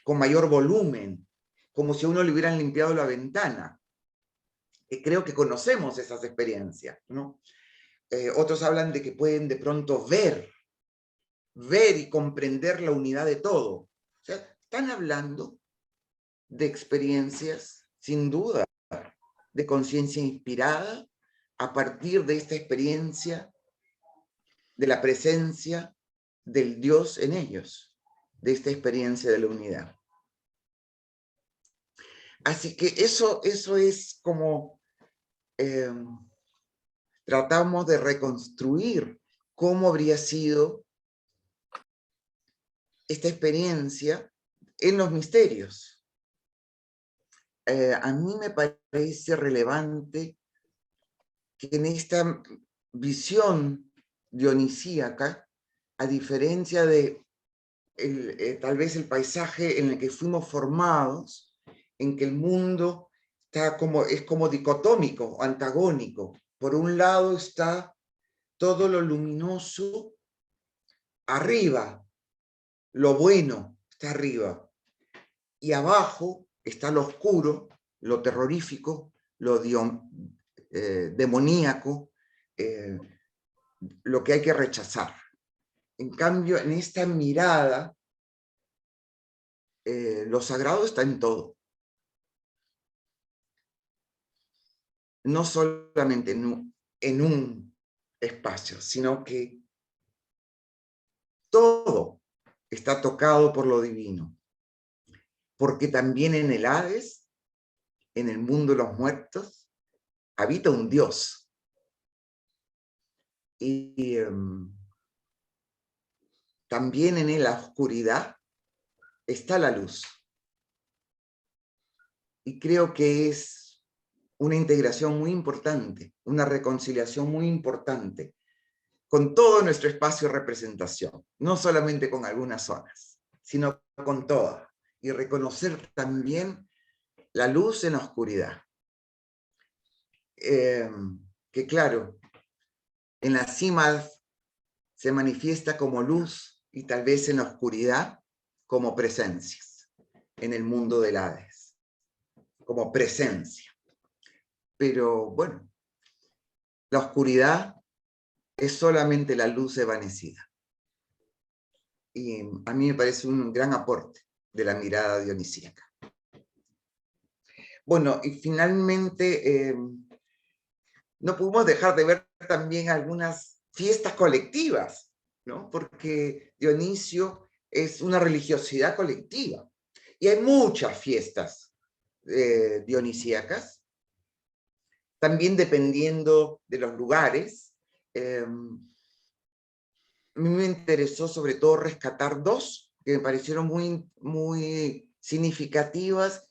con mayor volumen, como si a uno le hubieran limpiado la ventana. Creo que conocemos esas experiencias, ¿no? Otros hablan de que pueden de pronto ver y comprender la unidad de todo. O sea, están hablando de experiencias, sin duda, de conciencia inspirada a partir de esta experiencia de la presencia del Dios en ellos, de esta experiencia de la unidad. Así que eso es como tratamos de reconstruir cómo habría sido esta experiencia en los misterios. A mí me parece relevante que en esta visión dionisíaca, a diferencia de tal vez el paisaje en el que fuimos formados, en que el mundo es como dicotómico, antagónico. Por un lado está todo lo luminoso arriba, lo bueno está arriba, y abajo está lo oscuro, lo terrorífico, lo demoníaco, lo que hay que rechazar. En cambio, en esta mirada, lo sagrado está en todo. No solamente en un espacio, sino que todo está tocado por lo divino. Porque también en el Hades, en el mundo de los muertos, habita un Dios. Y también en la oscuridad está la luz. Y creo que es una integración muy importante, una reconciliación muy importante con todo nuestro espacio de representación, no solamente con algunas zonas, sino con todas, y reconocer también la luz en la oscuridad. Que claro, en las cimas se manifiesta como luz y tal vez en la oscuridad como presencias, en el mundo del Hades, como presencia. Pero bueno, la oscuridad es solamente la luz evanescida. Y a mí me parece un gran aporte de la mirada dionisíaca. Bueno, y finalmente no pudimos dejar de ver también algunas fiestas colectivas, ¿no? Porque Dionisio es una religiosidad colectiva. Y hay muchas fiestas dionisíacas, también dependiendo de los lugares. A mí me interesó sobre todo rescatar dos que me parecieron muy significativas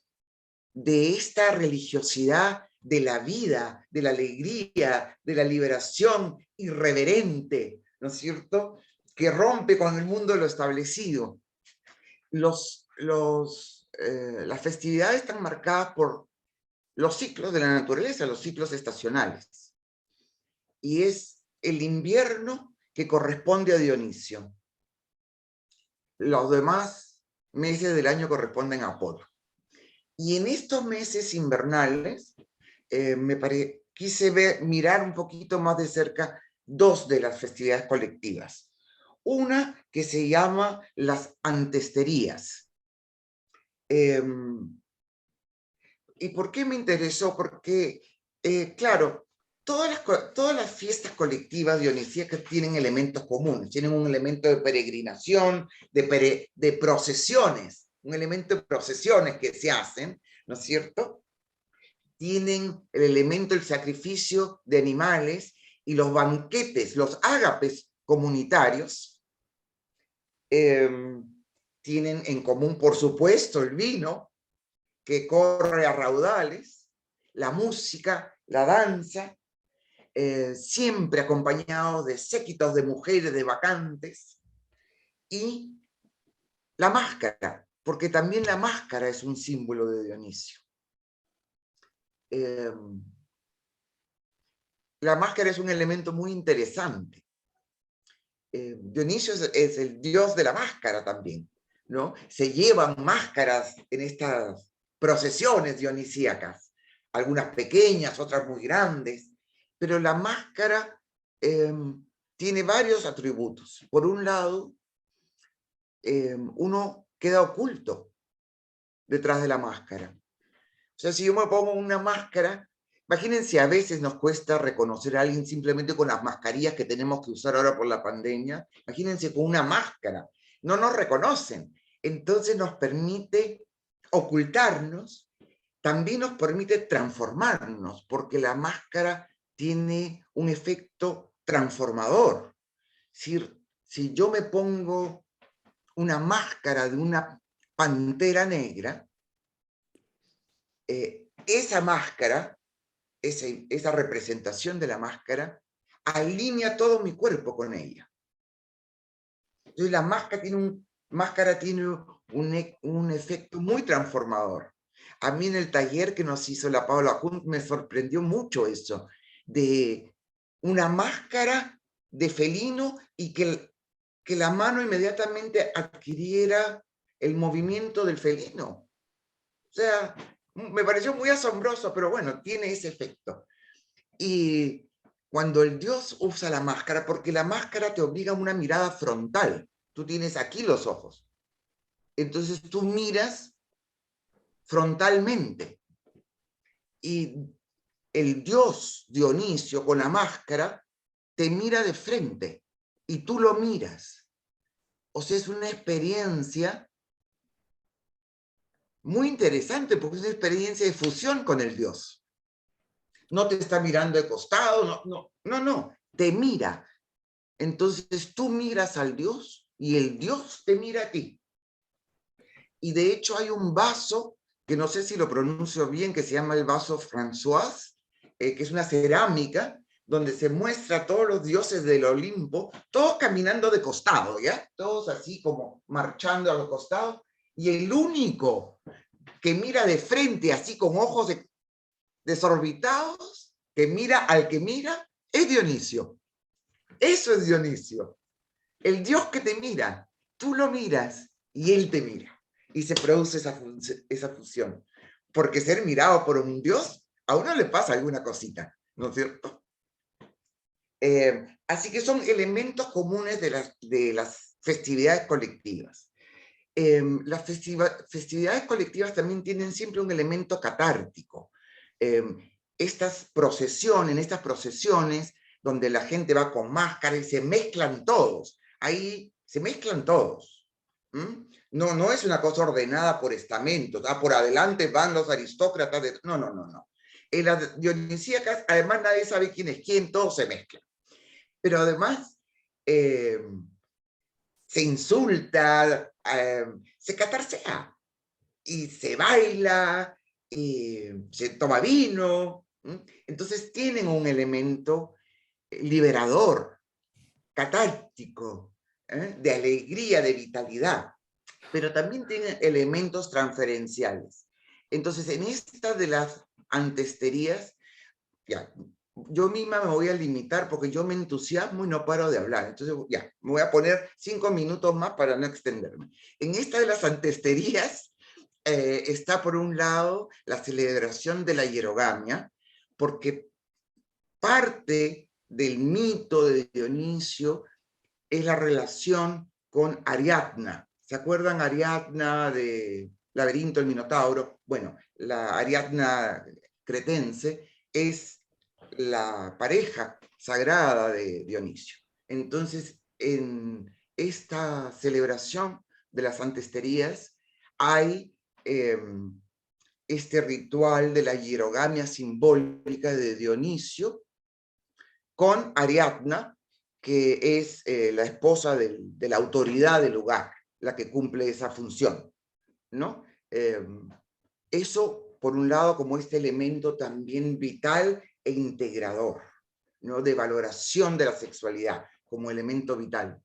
de esta religiosidad de la vida, de la alegría, de la liberación irreverente, ¿no es cierto?, que rompe con el mundo de lo establecido. Las festividades están marcadas por los ciclos de la naturaleza, los ciclos estacionales. Y es el invierno que corresponde a Dionisio. Los demás meses del año corresponden a Apolo. Y en estos meses invernales, quise mirar un poquito más de cerca dos de las festividades colectivas. Una que se llama las antesterías. ¿Y por qué me interesó? Porque, claro, todas las fiestas colectivas dionisíacas tienen elementos comunes, tienen un elemento de peregrinación, de procesiones, un elemento de procesiones que se hacen, ¿no es cierto? Tienen el elemento del sacrificio de animales y los banquetes, los ágapes comunitarios, tienen en común, por supuesto, el vino, que corre a raudales, la música, la danza, siempre acompañados de séquitos de mujeres, de bacantes, y la máscara, porque también la máscara es un símbolo de Dionisio. La máscara es un elemento muy interesante. Dionisio es el dios de la máscara también, ¿no? Se llevan máscaras en estas procesiones dionisíacas, algunas pequeñas, otras muy grandes, pero la máscara tiene varios atributos. Por un lado, uno queda oculto detrás de la máscara. O sea, si yo me pongo una máscara, imagínense, a veces nos cuesta reconocer a alguien simplemente con las mascarillas que tenemos que usar ahora por la pandemia. Imagínense con una máscara. No nos reconocen. Entonces nos permite ocultarnos, también nos permite transformarnos, porque la máscara tiene un efecto transformador. Si yo me pongo una máscara de una pantera negra, esa máscara, esa representación de la máscara, alinea todo mi cuerpo con ella. Entonces la máscara tiene un efecto muy transformador. A mí en el taller que nos hizo la Paula Kuhn me sorprendió mucho eso, de una máscara de felino y que la mano inmediatamente adquiriera el movimiento del felino. O sea, me pareció muy asombroso, pero bueno, tiene ese efecto. Y cuando el dios usa la máscara, porque la máscara te obliga a una mirada frontal, tú tienes aquí los ojos, entonces tú miras frontalmente. Y el dios Dionisio con la máscara te mira de frente y tú lo miras. O sea, es una experiencia muy interesante porque es una experiencia de fusión con el dios. No te está mirando de costado, no, te mira. Entonces tú miras al Dios y el Dios te mira a ti. Y de hecho hay un vaso, que no sé si lo pronuncio bien, que se llama el vaso François, que es una cerámica, donde se muestra a todos los dioses del Olimpo, todos caminando de costado, ¿ya? Todos así como marchando a los costados, y el único que mira de frente, así con ojos desorbitados, que mira al que mira, es Dionisio. Eso es Dionisio. El Dios que te mira, tú lo miras y él te mira. Y se produce esa fusión. Porque ser mirado por un Dios, a uno le pasa alguna cosita, ¿no es cierto? Así que son elementos comunes de las festividades colectivas. Las festividades colectivas también tienen siempre un elemento catártico. En estas procesiones donde la gente va con máscara y se mezclan todos, ahí se mezclan todos. No es una cosa ordenada por estamentos, por adelante van los aristócratas, no. En las dionisíacas, además nadie sabe quién es quién, todos se mezclan. Pero además se insulta, se catarsea y se baila se toma vino, entonces tienen un elemento liberador, catártico, de alegría, de vitalidad, pero también tienen elementos transferenciales. Entonces, en esta de las antesterías, ya, yo misma me voy a limitar porque yo me entusiasmo y no paro de hablar. Entonces, ya, me voy a poner 5 minutos más para no extenderme. En esta de las antesterías está por un lado la celebración de la hierogamia, porque parte del mito de Dionisio es la relación con Ariadna. ¿Se acuerdan Ariadna de Laberinto, el Minotauro? Bueno, la Ariadna cretense es la pareja sagrada de Dionisio. Entonces, en esta celebración de las antesterías hay este ritual de la hierogamia simbólica de Dionisio con Ariadna, que es la esposa de la autoridad del lugar, la que cumple esa función, ¿no? Eso, por un lado, como este elemento también vital e integrador, ¿no? De valoración de la sexualidad como elemento vital.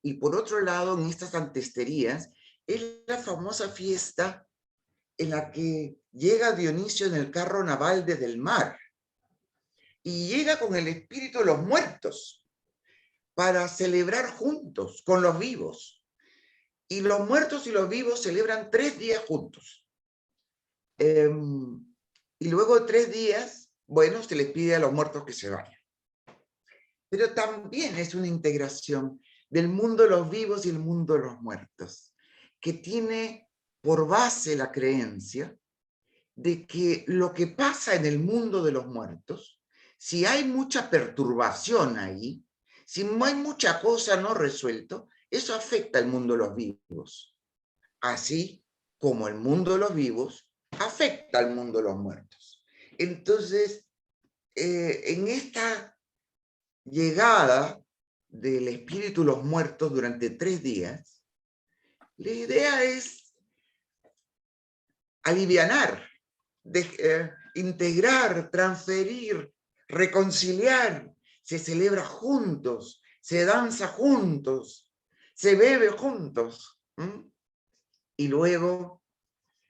Y por otro lado, en estas antesterías, es la famosa fiesta en la que llega Dionisio en el carro naval desde el mar, y llega con el espíritu de los muertos para celebrar juntos con los vivos. Y los muertos y los vivos celebran 3 días juntos. Y luego de 3 días, bueno, se les pide a los muertos que se vayan. Pero también es una integración del mundo de los vivos y el mundo de los muertos, que tiene por base la creencia de que lo que pasa en el mundo de los muertos, si hay mucha perturbación ahí, si no hay mucha cosa no resuelta, eso afecta al mundo de los vivos. Así como el mundo de los vivos afecta al mundo de los muertos. Entonces, en esta llegada del espíritu de los muertos durante 3 días, la idea es alivianar, integrar, transferir, reconciliar. Se celebra juntos, se danza juntos, se bebe juntos. Y luego,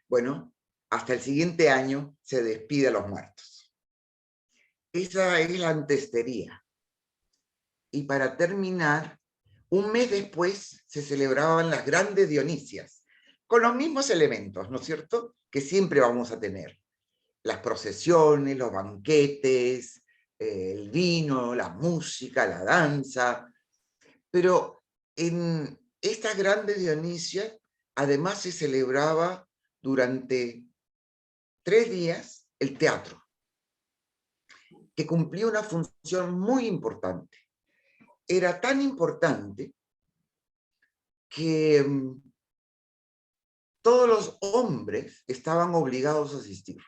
bueno, hasta el siguiente año se despide a los muertos. Esa es la antestería. Y para terminar, un mes después se celebraban las grandes Dionisias, con los mismos elementos, ¿no es cierto?, que siempre vamos a tener. Las procesiones, los banquetes, el vino, la música, la danza. Pero en estas grandes Dionisias, además se celebraba durante 3 días el teatro, que cumplía una función muy importante. Era tan importante que todos los hombres estaban obligados a asistir.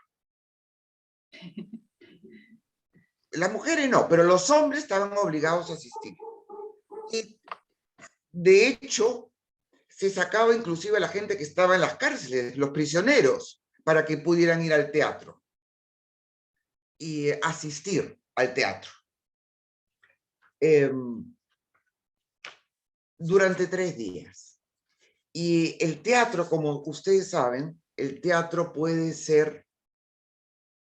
Las mujeres no, pero los hombres estaban obligados a asistir. Y de hecho, se sacaba inclusive a la gente que estaba en las cárceles, los prisioneros, para que pudieran ir al teatro y asistir al teatro. Durante 3 días. Y el teatro, como ustedes saben, el teatro puede ser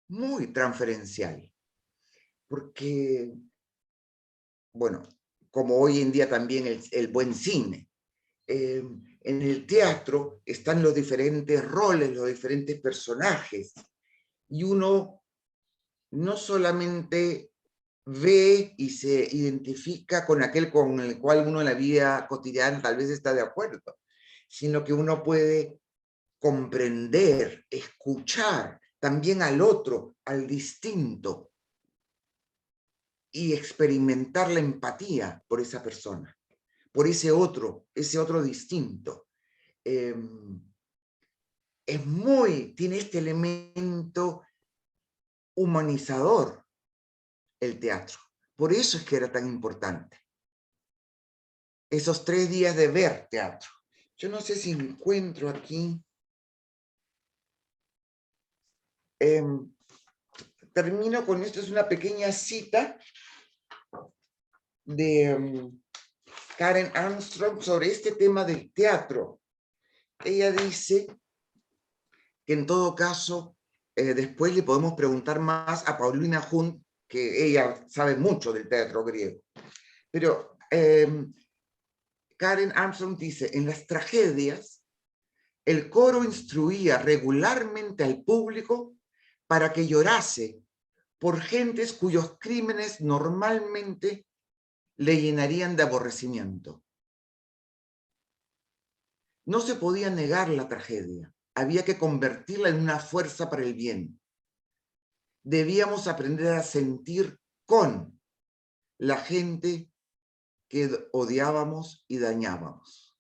muy transferencial, porque, bueno, como hoy en día también el buen cine, en el teatro están los diferentes roles, los diferentes personajes, y uno no solamente ve y se identifica con aquel con el cual uno en la vida cotidiana tal vez está de acuerdo, sino que uno puede comprender, escuchar también al otro, al distinto, y experimentar la empatía por esa persona, por ese otro distinto. Tiene este elemento humanizador el teatro. Por eso es que era tan importante. Esos 3 días de ver teatro. Yo no sé si encuentro aquí. Termino con esto, es una pequeña cita de Karen Armstrong sobre este tema del teatro. Ella dice que en todo caso, después le podemos preguntar más a Paulina Hunt, que ella sabe mucho del teatro griego. Pero Karen Armstrong dice, en las tragedias, el coro instruía regularmente al público para que llorase por gentes cuyos crímenes normalmente le llenarían de aborrecimiento. No se podía negar la tragedia, había que convertirla en una fuerza para el bien. Debíamos aprender a sentir con la gente que odiábamos y dañábamos.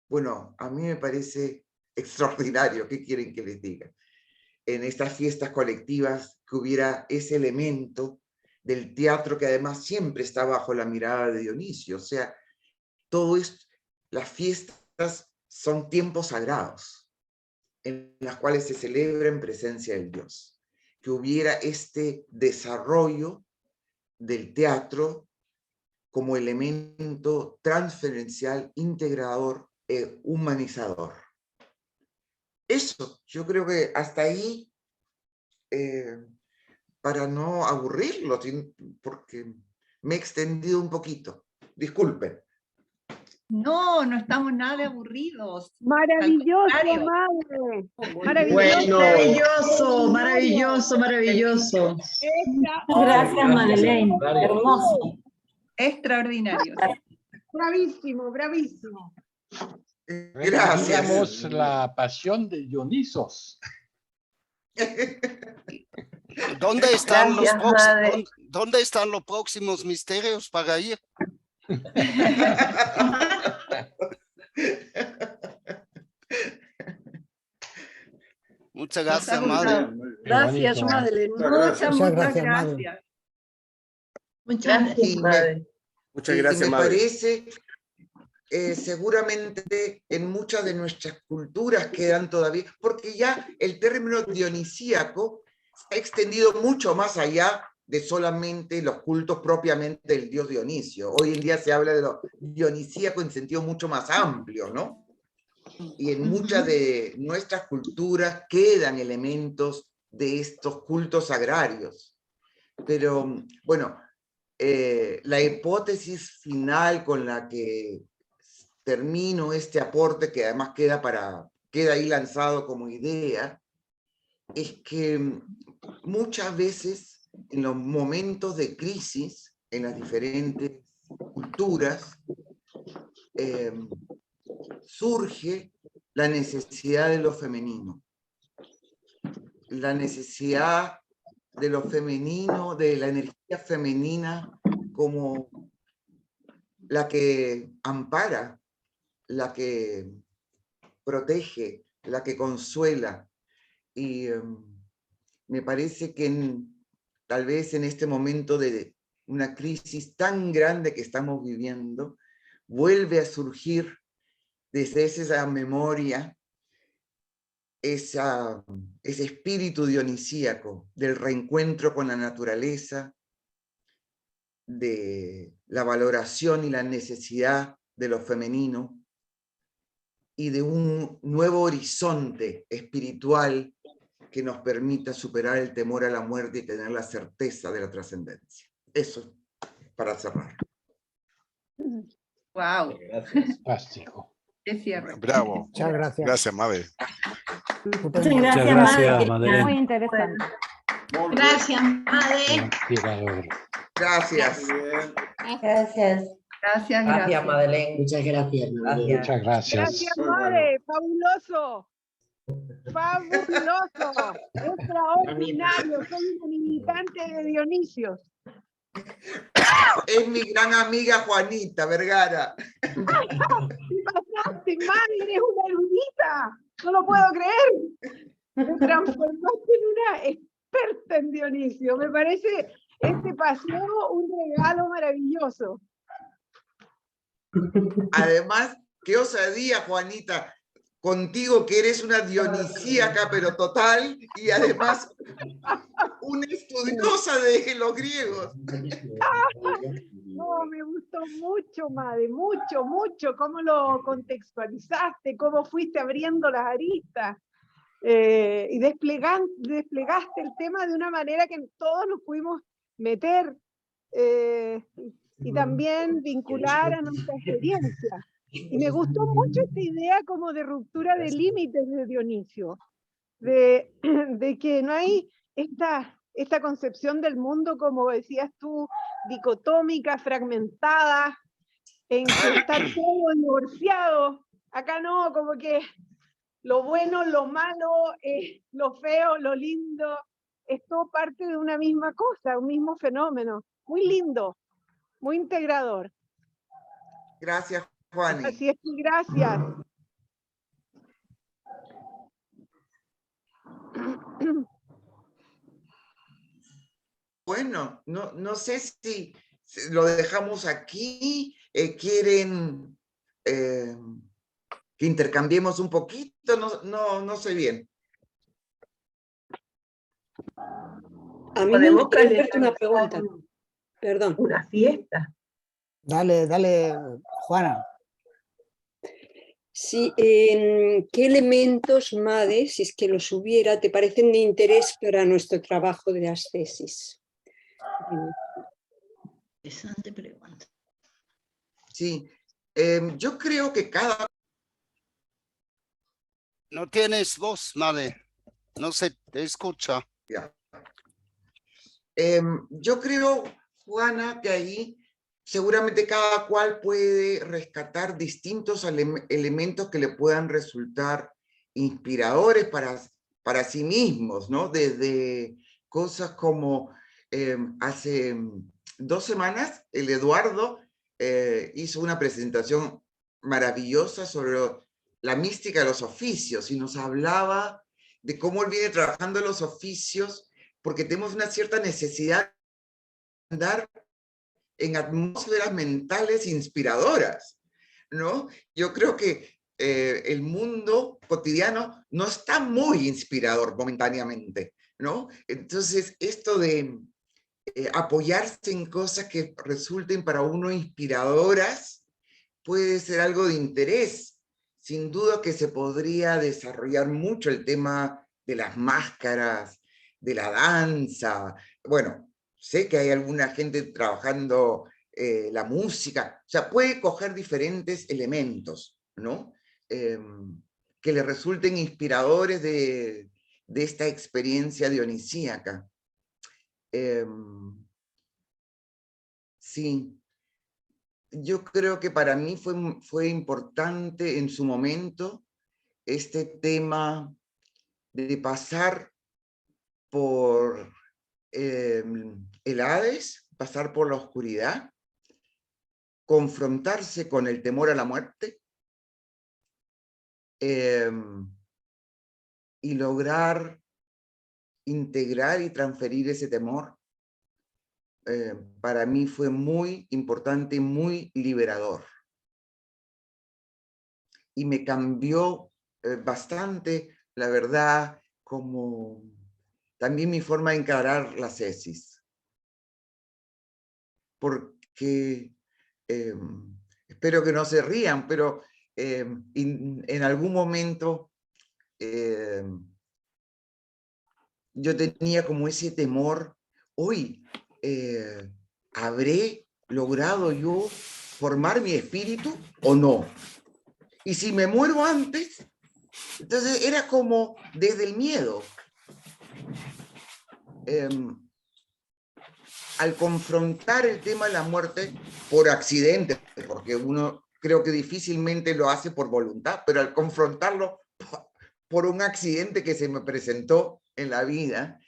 Bueno, a mí me parece extraordinario, ¿qué quieren que les diga? En estas fiestas colectivas que hubiera ese elemento del teatro que además siempre está bajo la mirada de Dionisio. O sea, todo esto, las fiestas son tiempos sagrados en las cuales se celebra en presencia del Dios. Que hubiera este desarrollo del teatro como elemento transferencial, integrador e humanizador. Eso, yo creo que hasta ahí, para no aburrirlo, porque me he extendido un poquito. Disculpen. No, no estamos nada aburridos. Maravilloso, Al contrario. madre. Bueno, maravilloso, maravilloso, maravilloso. Gracias, Madeleine. Hermoso. Extraordinario. Bravísimo, bravísimo. Gracias. Veíamos la pasión de Dionisos. ¿Dónde están, Gracias, ¿dónde están los próximos misterios para ir? Muchas gracias, madre. Gracias, Madeleine. Muchas gracias, madre. Muchas gracias, madre. Muchas Y gracias, me madre. parece, seguramente en muchas de nuestras culturas quedan todavía, porque ya el término dionisíaco se ha extendido mucho más allá de solamente los cultos propiamente del dios Dionisio. Hoy en día se habla de lo dionisíaco en sentido mucho más amplio, ¿no? Y en muchas de nuestras culturas quedan elementos de estos cultos agrarios. Pero, bueno, la hipótesis final con la que termino este aporte, que además queda ahí lanzado como idea, es que muchas veces en los momentos de crisis en las diferentes culturas surge la necesidad de lo femenino, la necesidad de lo femenino, de la energía femenina como la que ampara, la que protege, la que consuela. Y me parece que tal vez en este momento de una crisis tan grande que estamos viviendo, vuelve a surgir desde esa memoria, ese espíritu dionisíaco del reencuentro con la naturaleza, de la valoración y la necesidad de lo femenino y de un nuevo horizonte espiritual que nos permita superar el temor a la muerte y tener la certeza de la trascendencia. Eso para cerrar. Wow. Fantástico. Qué cierre. Bravo. Muchas gracias. Gracias, madre. Muchas gracias, Madeleine. Muy interesante. Muy bien. Gracias, madre. Inspirador. Gracias. Muy bien. Gracias. Gracias, gracias. Madeleine. Muchas gracias, Madeleine. Muchas gracias. Gracias, Muy madre. Fabuloso. Fabuloso. Extraordinario. Soy una militante de Dionisios. Es mi gran amiga Juanita Vergara. ¿Qué pasaste, madre? Eres una erudita. No lo puedo creer. Me transformaste en una experta en Dionisio. Me parece este paseo un regalo maravilloso. Además, qué osadía, Juanita, contigo que eres una dionisíaca, pero total, y además una estudiosa de los griegos. No, me gustó mucho, Made, mucho, mucho, cómo lo contextualizaste, cómo fuiste abriendo las aristas y desplegaste el tema de una manera que todos nos pudimos meter y también vincular a nuestra experiencia. Y me gustó mucho esta idea como de ruptura de límites de Dionisio, de que no hay esta concepción del mundo, como decías tú, dicotómica, fragmentada, en que está todo divorciado. Acá no, como que lo bueno, lo malo, lo feo, lo lindo, es todo parte de una misma cosa, un mismo fenómeno. Muy lindo, muy integrador. Gracias, Juani. Así es que gracias. Bueno, no sé si lo dejamos aquí, quieren que intercambiemos un poquito, no sé bien. A mí me gustaría hacerte una pregunta. Perdón. Una fiesta. Dale, Juana. Sí, ¿qué elementos, Made, si es que los hubiera, te parecen de interés para nuestro trabajo de las tesis? Interesante pregunta. Sí, yo creo que cada... No tienes voz, Made. No se te escucha. Ya. Yo creo, Juana, que ahí seguramente cada cual puede rescatar distintos elementos que le puedan resultar inspiradores para sí mismos, ¿no? Desde cosas como hace 2 semanas el Eduardo hizo una presentación maravillosa sobre la mística de los oficios y nos hablaba de cómo él viene trabajando los oficios porque tenemos una cierta necesidad de andar en atmósferas mentales inspiradoras, ¿no? Yo creo que el mundo cotidiano no está muy inspirador momentáneamente, ¿no? Entonces, esto de apoyarse en cosas que resulten para uno inspiradoras puede ser algo de interés. Sin duda que se podría desarrollar mucho el tema de las máscaras, de la danza. Bueno, sé que hay alguna gente trabajando la música. O sea, puede coger diferentes elementos, ¿no? Que le resulten inspiradores de esta experiencia dionisíaca. Sí. Yo creo que para mí fue importante en su momento este tema de pasar por el Hades, pasar por la oscuridad, confrontarse con el temor a la muerte y lograr integrar y transferir ese temor. Para mí fue muy importante y muy liberador. Y me cambió bastante, la verdad, como también mi forma de encarar la tesis. Porque, espero que no se rían, pero en algún momento yo tenía como ese temor, hoy, ¿habré logrado yo formar mi espíritu o no? Y si me muero antes, entonces era como desde el miedo. Al confrontar el tema de la muerte por accidente, porque uno creo que difícilmente lo hace por voluntad, pero al confrontarlo por un accidente que se me presentó en la vida,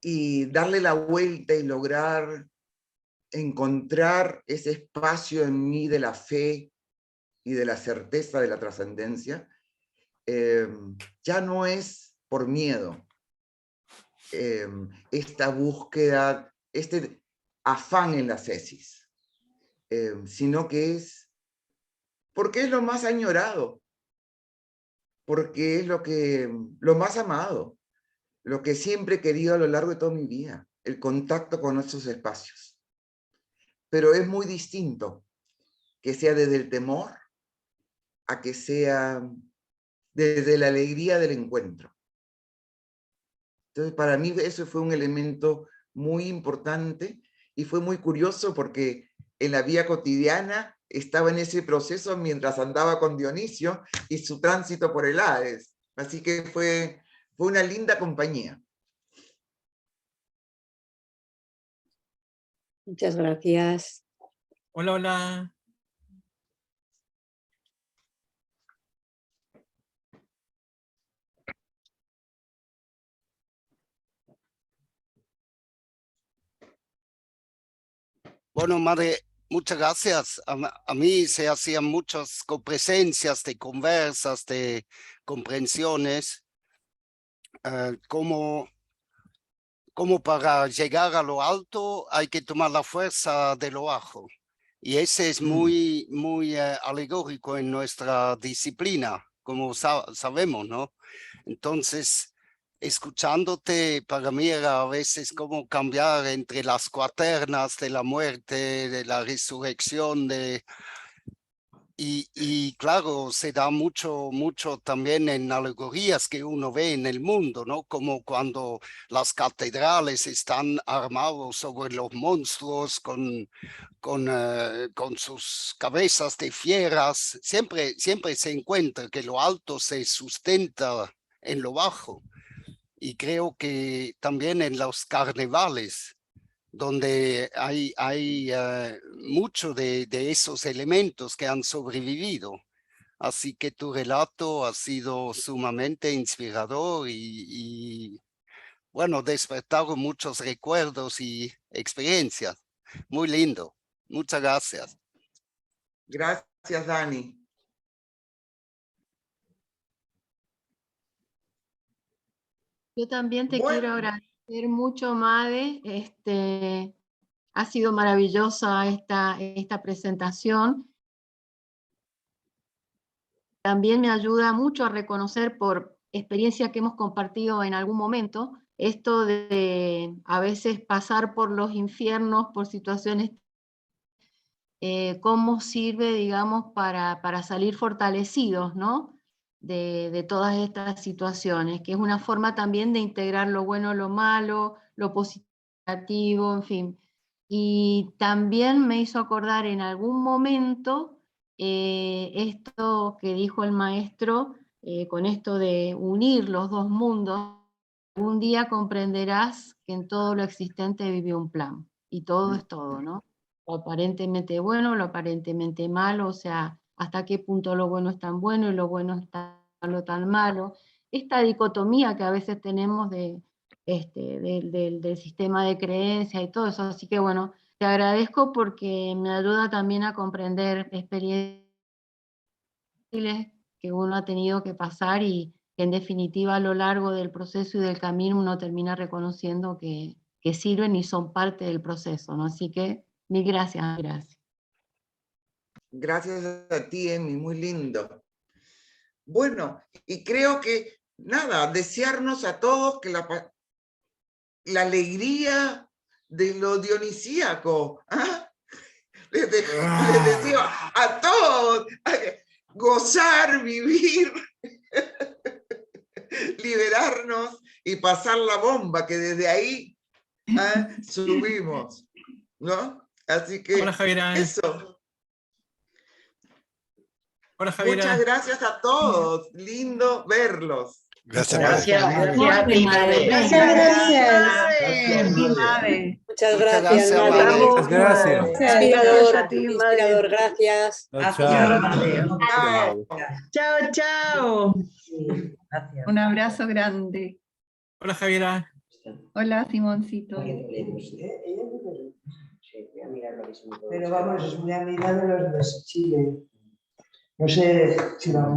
y darle la vuelta y lograr encontrar ese espacio en mí de la fe y de la certeza de la trascendencia, ya no es por miedo. Esta búsqueda, este afán en la tesis, sino que es porque es lo más añorado, porque es lo más amado, lo que siempre he querido a lo largo de toda mi vida, el contacto con nuestros espacios. Pero es muy distinto que sea desde el temor a que sea desde la alegría del encuentro. Entonces, para mí eso fue un elemento muy importante y fue muy curioso porque en la vida cotidiana estaba en ese proceso mientras andaba con Dionisio y su tránsito por el Hades. Así que fue una linda compañía. Muchas gracias. Hola, hola. Bueno, madre, muchas gracias. A mí se hacían muchas copresencias de conversas, de comprensiones, como para llegar a lo alto hay que tomar la fuerza de lo bajo. Y ese es muy alegórico en nuestra disciplina, como sabemos, ¿no? Entonces, escuchándote, para mí era a veces como cambiar entre las cuaternas de la muerte, de la resurrección, y claro, se da mucho también en alegorías que uno ve en el mundo, ¿no? Como cuando las catedrales están armados sobre los monstruos con sus cabezas de fieras. Siempre se encuentra que lo alto se sustenta en lo bajo. Y creo que también en los carnavales, donde hay mucho de esos elementos que han sobrevivido. Así que tu relato ha sido sumamente inspirador y bueno, despertado muchos recuerdos y experiencias. Muy lindo. Muchas gracias. Gracias, Dani. Yo también te quiero agradecer mucho, Made. Ha sido maravillosa esta presentación. También me ayuda mucho a reconocer por experiencia que hemos compartido en algún momento, esto de a veces pasar por los infiernos, por situaciones, cómo sirve, digamos, para salir fortalecidos, ¿no? De todas estas situaciones, que es una forma también de integrar lo bueno, lo malo, lo positivo, en fin. Y también me hizo acordar en algún momento esto que dijo el maestro, con esto de unir los dos mundos. Algún día comprenderás que en todo lo existente vive un plan, y todo es todo, ¿no? Lo aparentemente bueno, lo aparentemente malo, o sea, hasta qué punto lo bueno es tan bueno y lo bueno es tan malo. Esta dicotomía que a veces tenemos del sistema de creencias y todo eso, así que bueno, te agradezco porque me ayuda también a comprender experiencias que uno ha tenido que pasar y que en definitiva a lo largo del proceso y del camino uno termina reconociendo que sirven y son parte del proceso, ¿no? Así que mil gracias, gracias. Gracias a ti, Emi, muy lindo. Bueno, y creo que, nada, desearnos a todos que la alegría de lo dionisíaco, ¿ah? Les deseo a todos gozar, vivir, liberarnos y pasar la bomba, que desde ahí subimos, ¿no? Así que hola, Javiera. eso. Hola, Javiera. Muchas gracias a todos, lindo verlos. Gracias. Gracias. Muchas gracias, Made. Muchas gracias. Inspirador, gracias. Chao, chao. Un abrazo grande. Hola, Javiera. Hola, Simoncito. Pero vamos, me han mirado los de Chile. No sé si vamos.